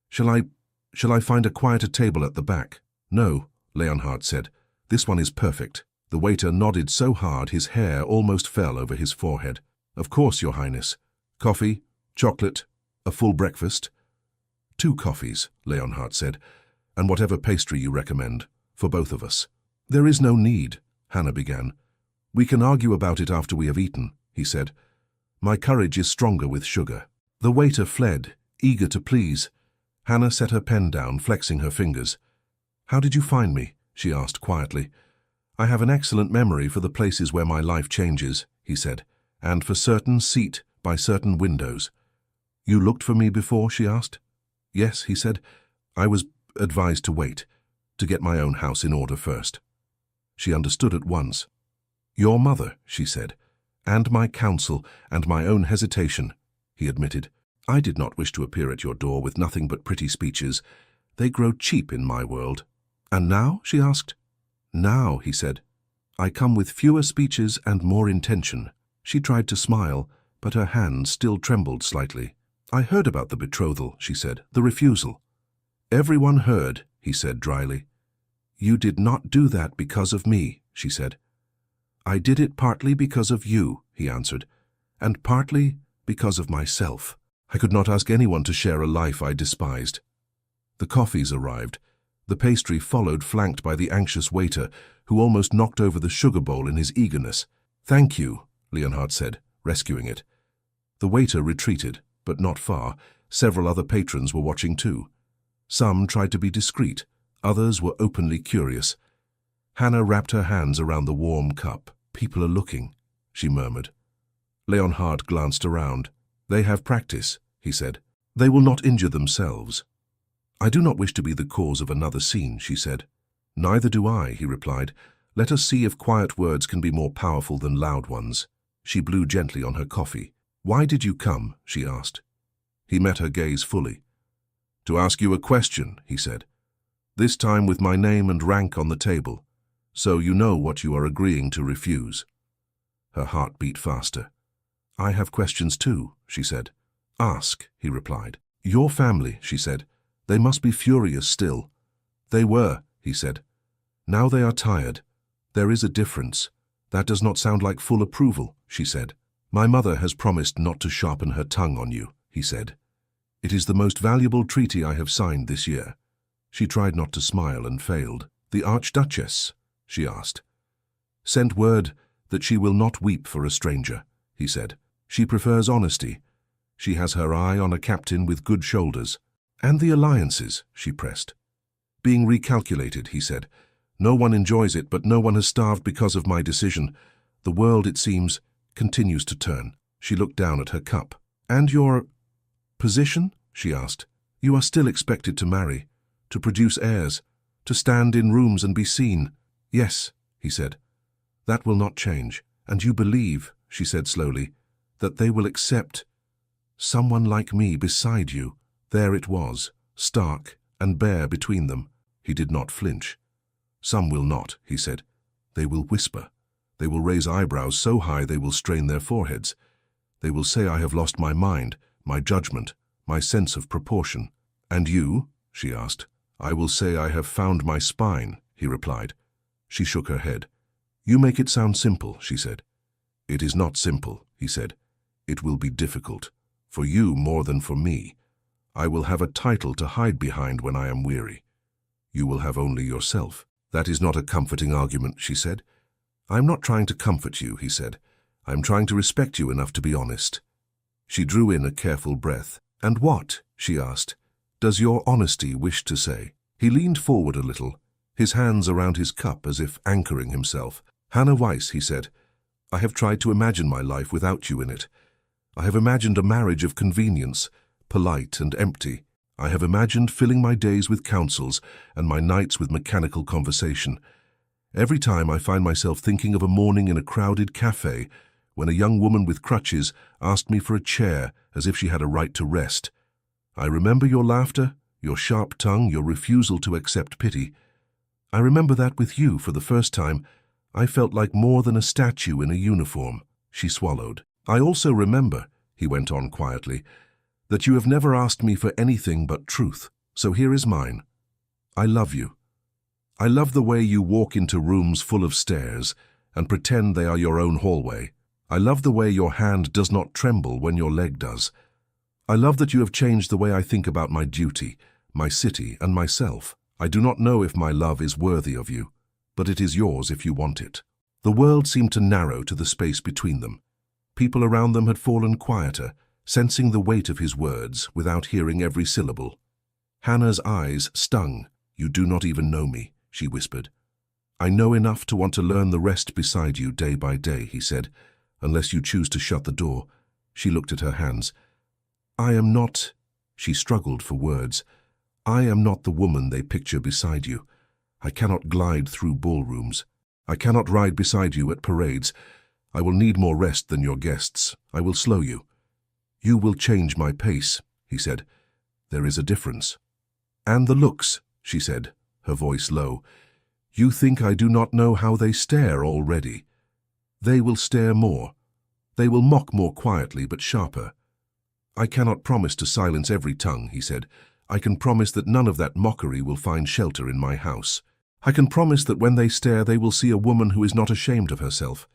Shall I find a quieter table at the back?" "No," Leonhardt said. "This one is perfect." The waiter nodded so hard his hair almost fell over his forehead. "Of course, Your Highness. Coffee, chocolate, a full breakfast?" "2 coffees," Leonhardt said, "and whatever pastry you recommend, for both of us." "There is no need," Hannah began. "We can argue about it after we have eaten," he said. "My courage is stronger with sugar." The waiter fled, eager to please. Hannah set her pen down, flexing her fingers. "How did you find me?" she asked quietly. "I have an excellent memory for the places where my life changes," he said, "and for certain seat by certain windows." "You looked for me before?" she asked. "Yes," he said. "I was advised to wait, to get my own house in order first." She understood at once. "Your mother," she said, "and my counsel and my own hesitation," he admitted. "I did not wish to appear at your door with nothing but pretty speeches. They grow cheap in my world." "And now?" she asked. Now, he said, I come with fewer speeches and more intention. She tried to smile, but her hand still trembled slightly. I heard about the betrothal, she said, the refusal. Everyone heard, he said dryly. You did not do that because of me, she said. I did it partly because of you, he answered, and partly because of myself. I could not ask anyone to share a life I despised. The coffees arrived. The pastry followed, flanked by the anxious waiter, who almost knocked over the sugar bowl in his eagerness. Thank you, Leonhard said, rescuing it. The waiter retreated, but not far. Several other patrons were watching too. Some tried to be discreet, others were openly curious. Hannah wrapped her hands around the warm cup. People are looking, she murmured. Leonhard glanced around. They have practice, he said. They will not injure themselves. I do not wish to be the cause of another scene, she said. Neither do I, he replied. Let us see if quiet words can be more powerful than loud ones. She blew gently on her coffee. Why did you come? She asked. He met her gaze fully. To ask you a question, he said. This time with my name and rank on the table, so you know what you are agreeing to refuse. Her heart beat faster. I have questions too, she said. Ask, he replied. Your family, she said. They must be furious still. They were, he said. Now they are tired. There is a difference. That does not sound like full approval, she said. My mother has promised not to sharpen her tongue on you, he said. It is the most valuable treaty I have signed this year. She tried not to smile and failed. The Archduchess, she asked. Sent word that she will not weep for a stranger, he said. She prefers honesty. She has her eye on a captain with good shoulders. And the alliances, she pressed. Being recalculated, he said. No one enjoys it, but no one has starved because of my decision. The world, it seems, continues to turn. She looked down at her cup. And your position? She asked. You are still expected to marry, to produce heirs, to stand in rooms and be seen. Yes, he said. That will not change. And you believe, she said slowly, that they will accept someone like me beside you. There it was, stark and bare between them. He did not flinch. Some will not, he said. They will whisper. They will raise eyebrows so high they will strain their foreheads. They will say I have lost my mind, my judgment, my sense of proportion. And you? She asked. I will say I have found my spine, he replied. She shook her head. You make it sound simple, she said. It is not simple, he said. It will be difficult, for you more than for me. I will have a title to hide behind when I am weary. You will have only yourself. That is not a comforting argument, she said. I am not trying to comfort you, he said. I am trying to respect you enough to be honest. She drew in a careful breath. And what, she asked, does your honesty wish to say? He leaned forward a little, his hands around his cup as if anchoring himself. Hannah Weiss, he said, I have tried to imagine my life without you in it. I have imagined a marriage of convenience, polite and empty. I have imagined filling my days with counsels and my nights with mechanical conversation. Every time I find myself thinking of a morning in a crowded cafe when a young woman with crutches asked me for a chair as if she had a right to rest. I remember your laughter, your sharp tongue, your refusal to accept pity. I remember that with you for the first time I felt like more than a statue in a uniform. She swallowed. I also remember, he went on quietly, that you have never asked me for anything but truth, so here is mine. I love you. I love the way you walk into rooms full of stairs and pretend they are your own hallway. I love the way your hand does not tremble when your leg does. I love that you have changed the way I think about my duty, my city, and myself. I do not know if my love is worthy of you, but it is yours if you want it. The world seemed to narrow to the space between them. People around them had fallen quieter, sensing the weight of his words without hearing every syllable. Hannah's eyes stung. You do not even know me, she whispered. I know enough to want to learn the rest beside you day by day, he said, unless you choose to shut the door. She looked at her hands. I am not, she struggled for words. I am not the woman they picture beside you. I cannot glide through ballrooms. I cannot ride beside you at parades. I will need more rest than your guests. I will slow you. You will change my pace, he said. There is a difference. And the looks, she said, her voice low. You think I do not know how they stare already. They will stare more. They will mock more quietly but sharper. I cannot promise to silence every tongue, he said. I can promise that none of that mockery will find shelter in my house. I can promise that when they stare they will see a woman who is not ashamed of herself,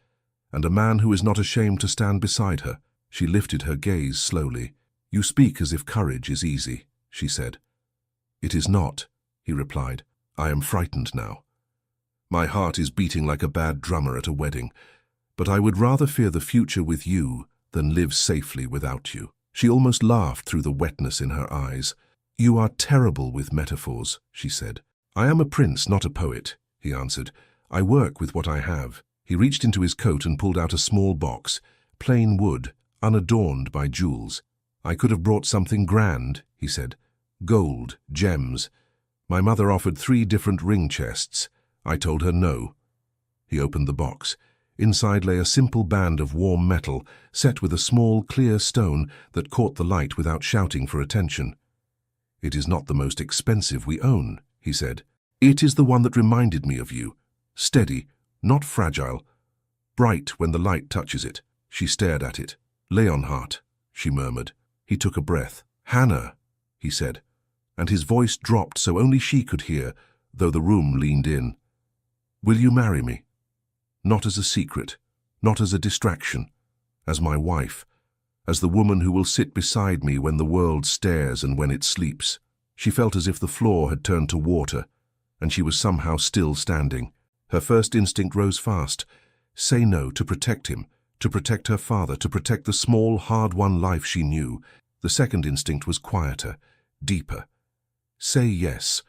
and a man who is not ashamed to stand beside her. She lifted her gaze slowly. You speak as if courage is easy, she said. It is not, he replied. I am frightened now. My heart is beating like a bad drummer at a wedding, but I would rather fear the future with you than live safely without you. She almost laughed through the wetness in her eyes. You are terrible with metaphors, she said. I am a prince, not a poet, he answered. I work with what I have. He reached into his coat and pulled out a small box, plain wood, unadorned by jewels. I could have brought something grand, he said. Gold, gems. My mother offered 3 different ring chests. I told her no. He opened the box. Inside lay a simple band of warm metal, set with a small, clear stone that caught the light without shouting for attention. It is not the most expensive we own, he said. It is the one that reminded me of you. Steady, not fragile. Bright when the light touches it. She stared at it. Leonhardt, she murmured. He took a breath. Hannah, he said, and his voice dropped so only she could hear, though the room leaned in. Will you marry me? Not as a secret, not as a distraction, as my wife, as the woman who will sit beside me when the world stares and when it sleeps. She felt as if the floor had turned to water, and she was somehow still standing. Her first instinct rose fast. Say no, to protect him, to protect her father, to protect the small, hard-won life she knew. The second instinct was quieter, deeper. Say yes,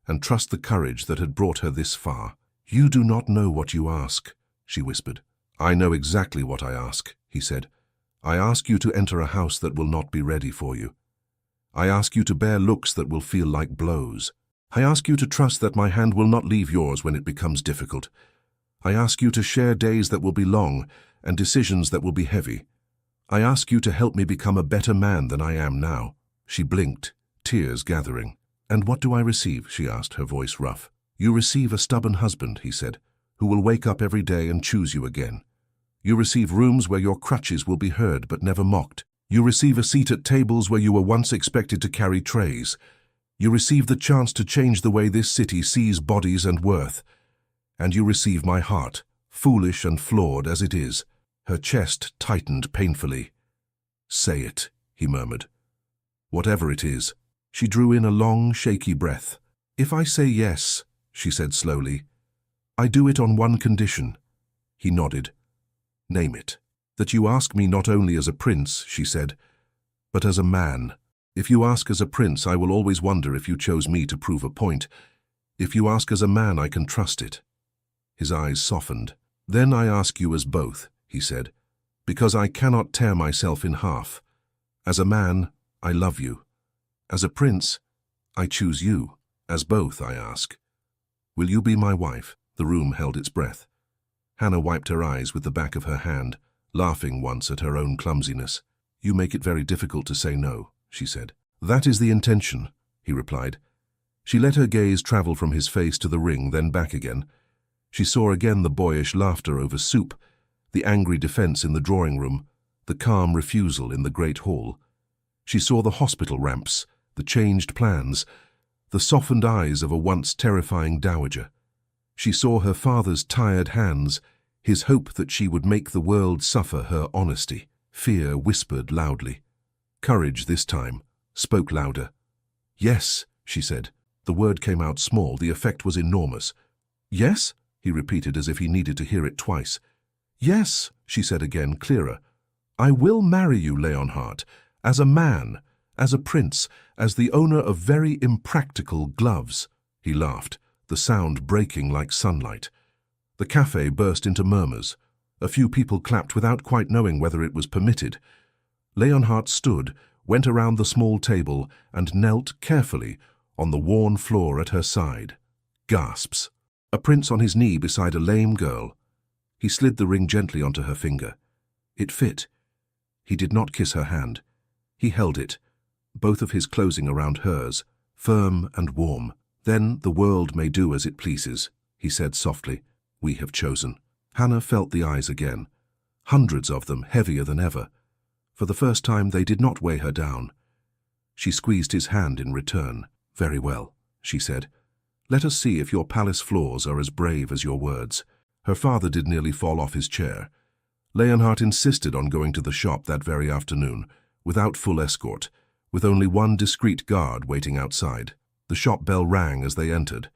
and trust the courage that had brought her this far. You do not know what you ask, she whispered. I know exactly what I ask, he said. I ask you to enter a house that will not be ready for you. I ask you to bear looks that will feel like blows. I ask you to trust that my hand will not leave yours when it becomes difficult. I ask you to share days that will be long and decisions that will be heavy. I ask you to help me become a better man than I am now. She blinked, tears gathering. And what do I receive? She asked, her voice rough. You receive a stubborn husband, he said, who will wake up every day and choose you again. You receive rooms where your crutches will be heard but never mocked. You receive a seat at tables where you were once expected to carry trays. You receive the chance to change the way this city sees bodies and worth. And you receive my heart, foolish and flawed as it is. Her chest tightened painfully. Say it, he murmured. Whatever it is. She drew in a long, shaky breath. If I say yes, she said slowly, I do it on one condition. He nodded. Name it. That you ask me not only as a prince, she said, but as a man. If you ask as a prince, I will always wonder if you chose me to prove a point. If you ask as a man, I can trust it. His eyes softened. Then I ask you as both, he said, because I cannot tear myself in half. As a man, I love you. As a prince, I choose you. As both, I ask. Will you be my wife? The room held its breath. Hannah wiped her eyes with the back of her hand, laughing once at her own clumsiness. You make it very difficult to say no, she said. That is the intention, he replied. She let her gaze travel from his face to the ring, then back again. She saw again the boyish laughter over soup, the angry defense in the drawing room, the calm refusal in the great hall. She saw the hospital ramps, the changed plans, the softened eyes of a once terrifying dowager. She saw her father's tired hands, his hope that she would make the world suffer her honesty. Fear whispered loudly. Courage this time spoke louder. Yes, she said. The word came out small, the effect was enormous. Yes, he repeated as if he needed to hear it twice. Yes, she said again, clearer. I will marry you, Leonhardt, as a man, as a prince, as the owner of very impractical gloves. He laughed, the sound breaking like sunlight. The cafe burst into murmurs. A few people clapped without quite knowing whether it was permitted. Leonhardt stood, went around the small table, and knelt carefully on the worn floor at her side. Gasps. A prince on his knee beside a lame girl. He slid the ring gently onto her finger. It fit. He did not kiss her hand. He held it, both of his closing around hers, firm and warm. Then the world may do as it pleases, he said softly. We have chosen. Hannah felt the eyes again, hundreds of them, heavier than ever. For the first time they did not weigh her down. She squeezed his hand in return. Very well, she said. Let us see if your palace floors are as brave as your words. Her father did nearly fall off his chair. Leonhardt insisted on going to the shop that very afternoon, without full escort, with only one discreet guard waiting outside. The shop bell rang as they entered.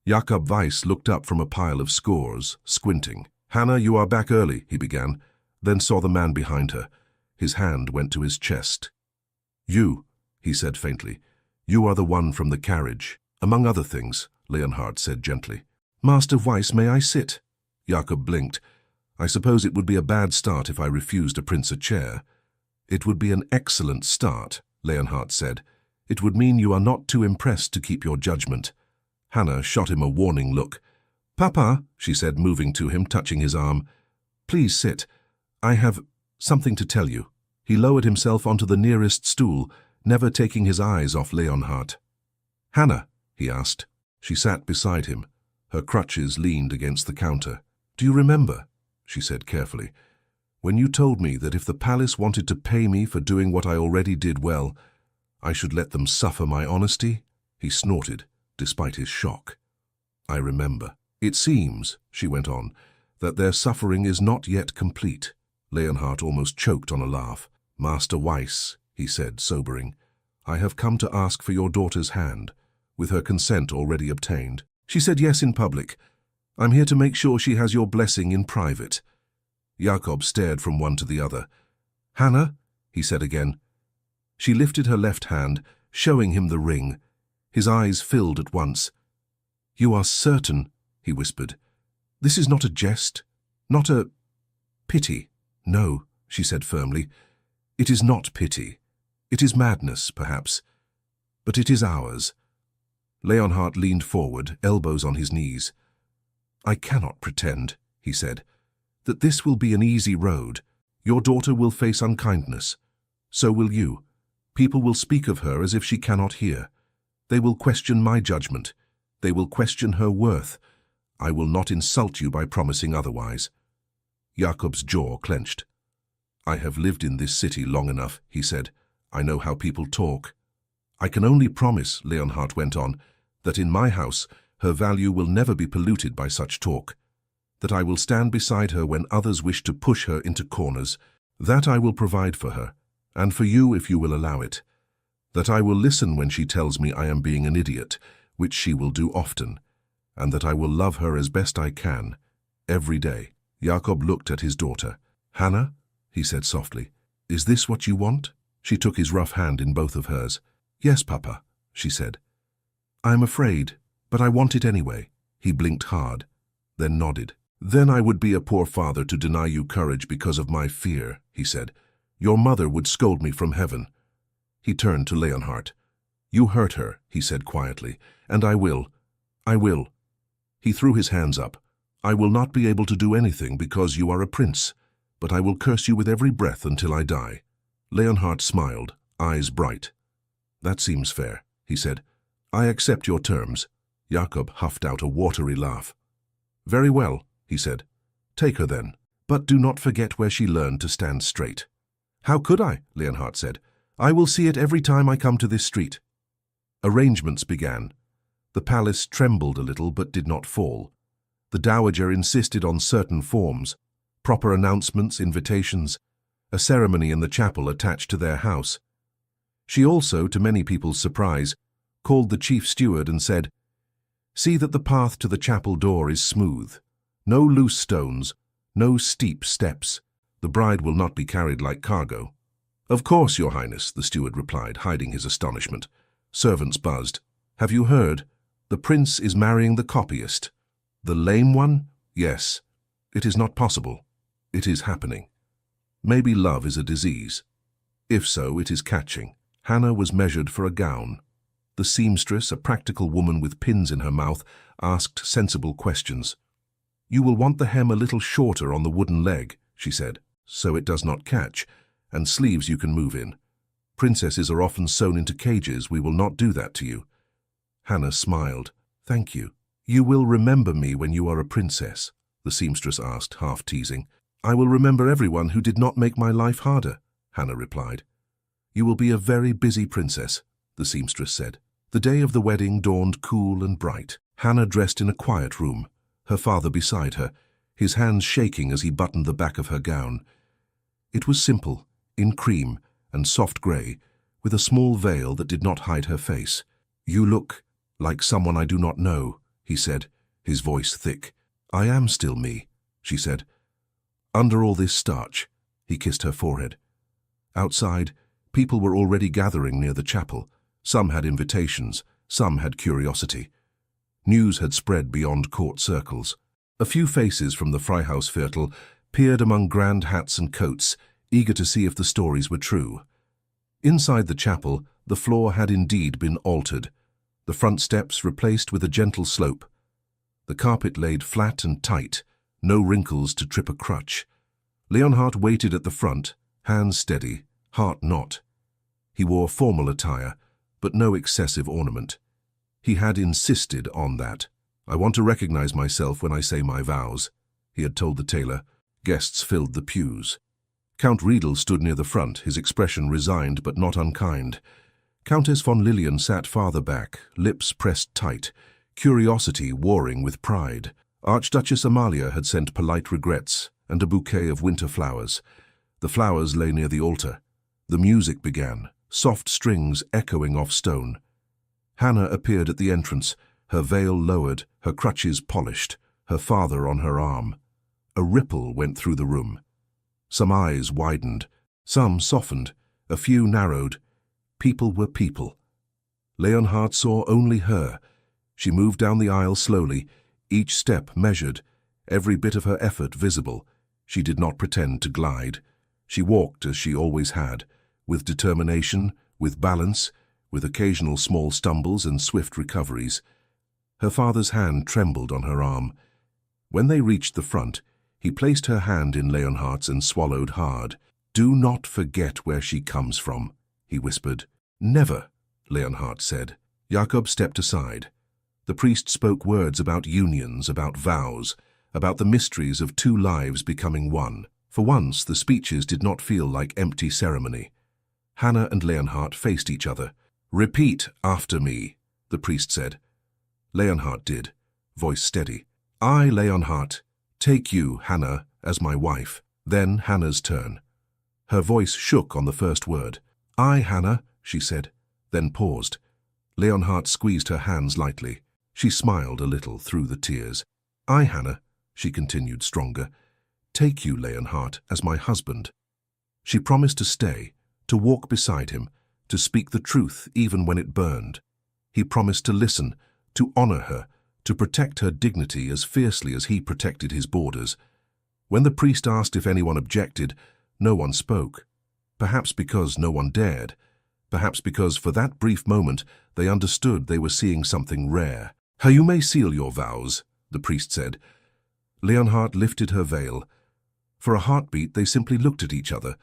Jakob Weiss looked up from a pile of scores, squinting. Hannah, you are back early, he began, then saw the man behind her. His hand went to his chest. You, he said faintly, you are the one from the carriage. Among other things, Leonhardt said gently. Master Weiss, may I sit? Jakob blinked. I suppose it would be a bad start if I refused a prince a chair. It would be an excellent start, Leonhardt said. It would mean you are not too impressed to keep your judgment. Hannah shot him a warning look. Papa, she said, moving to him, touching his arm. Please sit. I have something to tell you. He lowered himself onto the nearest stool, never taking his eyes off Leonhardt. Hannah, he asked. She sat beside him. Her crutches leaned against the counter. Do you remember, she said carefully, when you told me that if the palace wanted to pay me for doing what I already did well, I should let them suffer my honesty? He snorted, despite his shock. I remember. It seems, she went on, that their suffering is not yet complete. Leonhardt almost choked on a laugh. Master Weiss, he said, sobering, I have come to ask for your daughter's hand, with her consent already obtained. She said yes in public. I'm here to make sure she has your blessing in private. Jakob stared from one to the other. Hannah, he said again. She lifted her left hand, showing him the ring. His eyes filled at once. You are certain, he whispered. This is not a jest, not a pity. No, she said firmly. It is not pity. It is madness, perhaps. But it is ours. Leonhardt leaned forward, elbows on his knees. I cannot pretend, he said, that this will be an easy road. Your daughter will face unkindness. So will you. People will speak of her as if she cannot hear. They will question my judgment. They will question her worth. I will not insult you by promising otherwise. Jakob's jaw clenched. I have lived in this city long enough, he said. I know how people talk. I can only promise, Leonhardt went on, that in my house her value will never be polluted by such talk. That I will stand beside her when others wish to push her into corners. That I will provide for her, and for you if you will allow it. That I will listen when she tells me I am being an idiot, which she will do often, and that I will love her as best I can, every day. Jakob looked at his daughter. Hannah, he said softly, is this what you want? She took his rough hand in both of hers. Yes, Papa, she said. I am afraid, but I want it anyway. He blinked hard, then nodded. Then I would be a poor father to deny you courage because of my fear, he said. Your mother would scold me from heaven. He turned to Leonhardt. You hurt her, he said quietly, and I will. I will. He threw his hands up. I will not be able to do anything because you are a prince, but I will curse you with every breath until I die. Leonhardt smiled, eyes bright. That seems fair, he said. I accept your terms. Jakob huffed out a watery laugh. Very well, he said. Take her then, but do not forget where she learned to stand straight. How could I? Leonhardt said. I will see it every time I come to this street. Arrangements began. The palace trembled a little but did not fall. The dowager insisted on certain forms, proper announcements, invitations, a ceremony in the chapel attached to their house. She also, to many people's surprise, called the chief steward and said, See that the path to the chapel door is smooth. No loose stones, no steep steps. The bride will not be carried like cargo. Of course, Your Highness, the steward replied, hiding his astonishment. Servants buzzed. Have you heard? The prince is marrying the copyist. The lame one? Yes. It is not possible. It is happening. Maybe love is a disease. If so, it is catching. Hannah was measured for a gown. The seamstress, a practical woman with pins in her mouth, asked sensible questions. You will want the hem a little shorter on the wooden leg, she said, so it does not catch, and sleeves you can move in. Princesses are often sewn into cages. We will not do that to you. Hannah smiled. Thank you. "You will remember me when you are a princess?" the seamstress asked, half teasing. "I will remember everyone who did not make my life harder," Hannah replied. "You will be a very busy princess," the seamstress said. The day of the wedding dawned cool and bright. Hannah dressed in a quiet room, her father beside her, his hands shaking as he buttoned the back of her gown. It was simple, in cream and soft grey, with a small veil that did not hide her face. "You look like someone I do not know," he said, his voice thick. "I am still me," she said. "Under all this starch," he kissed her forehead. Outside, people were already gathering near the chapel. Some had invitations, some had curiosity. News had spread beyond court circles. A few faces from the Freihausviertel peered among grand hats and coats, eager to see if the stories were true. Inside the chapel, the floor had indeed been altered, the front steps replaced with a gentle slope, the carpet laid flat and tight, no wrinkles to trip a crutch. Leonhard waited at the front, hands steady, heart not. He wore formal attire, but no excessive ornament. He had insisted on that. "I want to recognize myself when I say my vows," he had told the tailor. Guests filled the pews. Count Riedel stood near the front, his expression resigned but not unkind. Countess von Lillian sat farther back, lips pressed tight, curiosity warring with pride. Archduchess Amalia had sent polite regrets and a bouquet of winter flowers. The flowers lay near the altar. The music began, soft strings echoing off stone. Hannah appeared at the entrance, her veil lowered, her crutches polished, her father on her arm. A ripple went through the room. Some eyes widened, some softened, a few narrowed. People were people. Leonhard saw only her. She moved down the aisle slowly, each step measured, every bit of her effort visible. She did not pretend to glide. She walked as she always had, with determination, with balance, with occasional small stumbles and swift recoveries. Her father's hand trembled on her arm. When they reached the front, he placed her hand in Leonhardt's and swallowed hard. "Do not forget where she comes from," he whispered. "Never," Leonhardt said. Jakob stepped aside. The priest spoke words about unions, about vows, about the mysteries of two lives becoming one. For once, the speeches did not feel like empty ceremony. Hannah and Leonhardt faced each other. "Repeat after me," the priest said. Leonhardt did, voice steady. "I, Leonhardt, take you, Hannah, as my wife." Then Hannah's turn. Her voice shook on the first word. "I, Hannah," she said, then paused. Leonhardt squeezed her hands lightly. She smiled a little through the tears. "I, Hannah," she continued stronger, "take you, Leonhardt, as my husband." She promised to stay, to walk beside him, to speak the truth even when it burned. He promised to listen, to honor her, to protect her dignity as fiercely as he protected his borders. When the priest asked if anyone objected, no one spoke. Perhaps because no one dared. Perhaps because for that brief moment they understood they were seeing something rare. "You may seal your vows," the priest said. Leonhardt lifted her veil. For a heartbeat they simply looked at each other.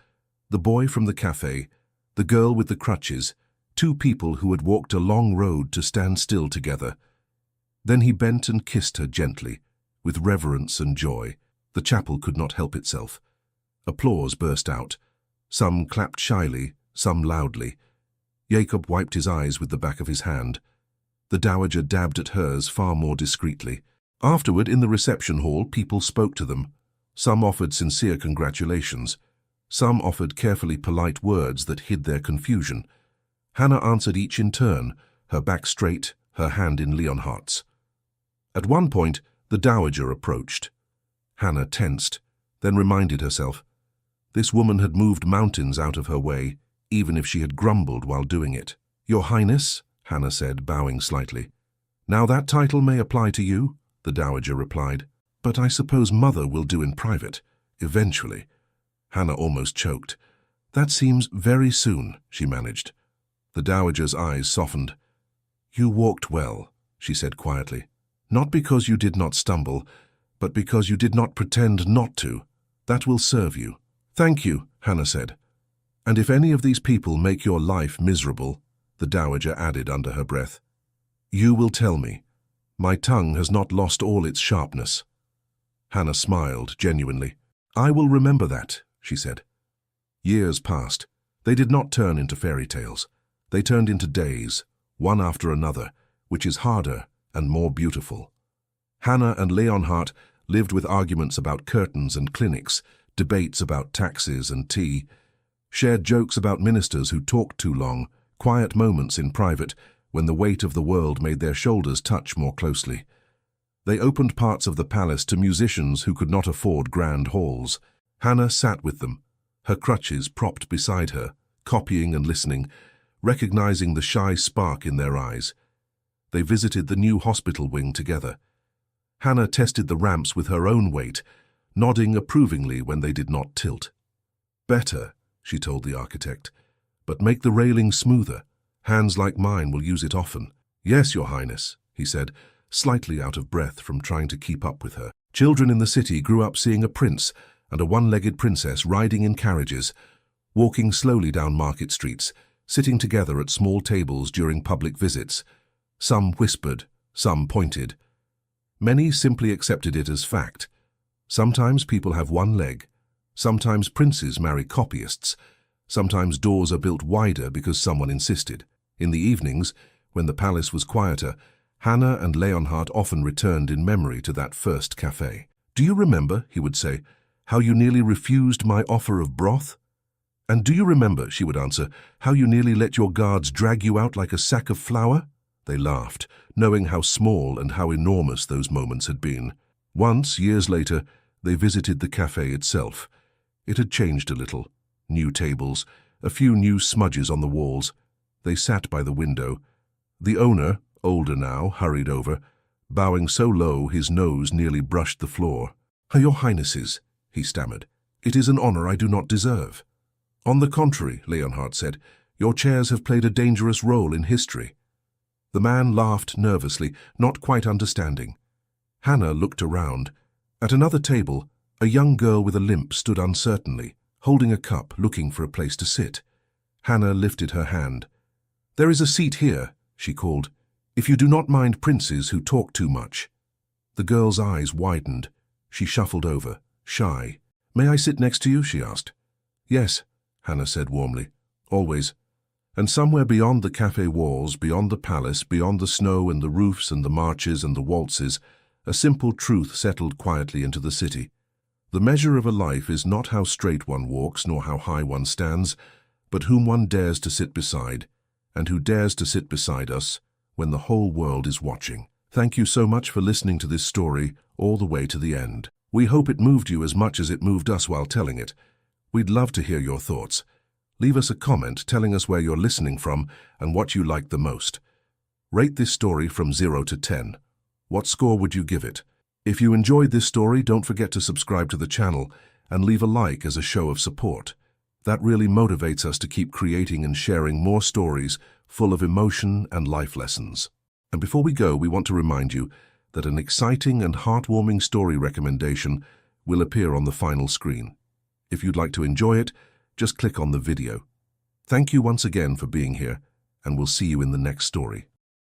The boy from the cafe, the girl with the crutches, two people who had walked a long road to stand still together. Then he bent and kissed her gently, with reverence and joy. The chapel could not help itself. Applause burst out. Some clapped shyly, some loudly. Jacob wiped his eyes with the back of his hand. The dowager dabbed at hers far more discreetly. Afterward, in the reception hall, people spoke to them. Some offered sincere congratulations. Some offered carefully polite words that hid their confusion. Hannah answered each in turn, her back straight, her hand in Leonhardt's. At one point, the dowager approached. Hannah tensed, then reminded herself. This woman had moved mountains out of her way, even if she had grumbled while doing it. "Your Highness," Hannah said, bowing slightly. "Now that title may apply to you," the dowager replied. "But I suppose Mother will do in private, eventually." Hannah almost choked. "That seems very soon," she managed. The dowager's eyes softened. "You walked well," she said quietly. "Not because you did not stumble, but because you did not pretend not to. That will serve you." "Thank you," Hannah said. "And if any of these people make your life miserable," the dowager added under her breath, "you will tell me. My tongue has not lost all its sharpness." Hannah smiled genuinely. "I will remember that," she said. Years passed. They did not turn into fairy tales. They turned into days, one after another, which is harder and more beautiful. Hannah and Leonhardt lived with arguments about curtains and clinics, debates about taxes and tea, shared jokes about ministers who talked too long, quiet moments in private when the weight of the world made their shoulders touch more closely. They opened parts of the palace to musicians who could not afford grand halls. Hannah sat with them, her crutches propped beside her, copying and listening, recognizing the shy spark in their eyes. They visited the new hospital wing together. Hannah tested the ramps with her own weight, nodding approvingly when they did not tilt. "Better," she told the architect, "but make the railing smoother. Hands like mine will use it often." "Yes, Your Highness," he said, slightly out of breath from trying to keep up with her. Children in the city grew up seeing a prince and a one-legged princess riding in carriages, walking slowly down market streets, sitting together at small tables during public visits. Some whispered, some pointed. Many simply accepted it as fact. Sometimes people have one leg. Sometimes princes marry copyists. Sometimes doors are built wider because someone insisted. In the evenings, when the palace was quieter, Hannah and Leonhardt often returned in memory to that first cafe. "Do you remember," he would say, "how you nearly refused my offer of broth?" "And do you remember," she would answer, "how you nearly let your guards drag you out like a sack of flour?" They laughed, knowing how small and how enormous those moments had been. Once, years later, they visited the cafe itself. It had changed a little. New tables, a few new smudges on the walls. They sat by the window. The owner, older now, hurried over, bowing so low his nose nearly brushed the floor. "Your Highnesses," he stammered, "it is an honor I do not deserve." "On the contrary," Leonhardt said, "your chairs have played a dangerous role in history." The man laughed nervously, not quite understanding. Hannah looked around. At another table, a young girl with a limp stood uncertainly, holding a cup, looking for a place to sit. Hannah lifted her hand. "There is a seat here," she called, "if you do not mind princes who talk too much." The girl's eyes widened. She shuffled over, shy. "May I sit next to you?" she asked. "Yes," Hannah said warmly. "Always." And somewhere beyond the cafe walls, beyond the palace, beyond the snow and the roofs and the marches and the waltzes, a simple truth settled quietly into the city. The measure of a life is not how straight one walks nor how high one stands, but whom one dares to sit beside, and who dares to sit beside us when the whole world is watching. Thank you so much for listening to this story all the way to the end. We hope it moved you as much as it moved us while telling it. We'd love to hear your thoughts. Leave us a comment telling us where you're listening from and what you liked the most. Rate this story from 0 to 10. What score would you give it? If you enjoyed this story, don't forget to subscribe to the channel and leave a like as a show of support. That really motivates us to keep creating and sharing more stories full of emotion and life lessons. And before we go, we want to remind you that an exciting and heartwarming story recommendation will appear on the final screen. If you'd like to enjoy it, just click on the video. Thank you once again for being here, and we'll see you in the next story.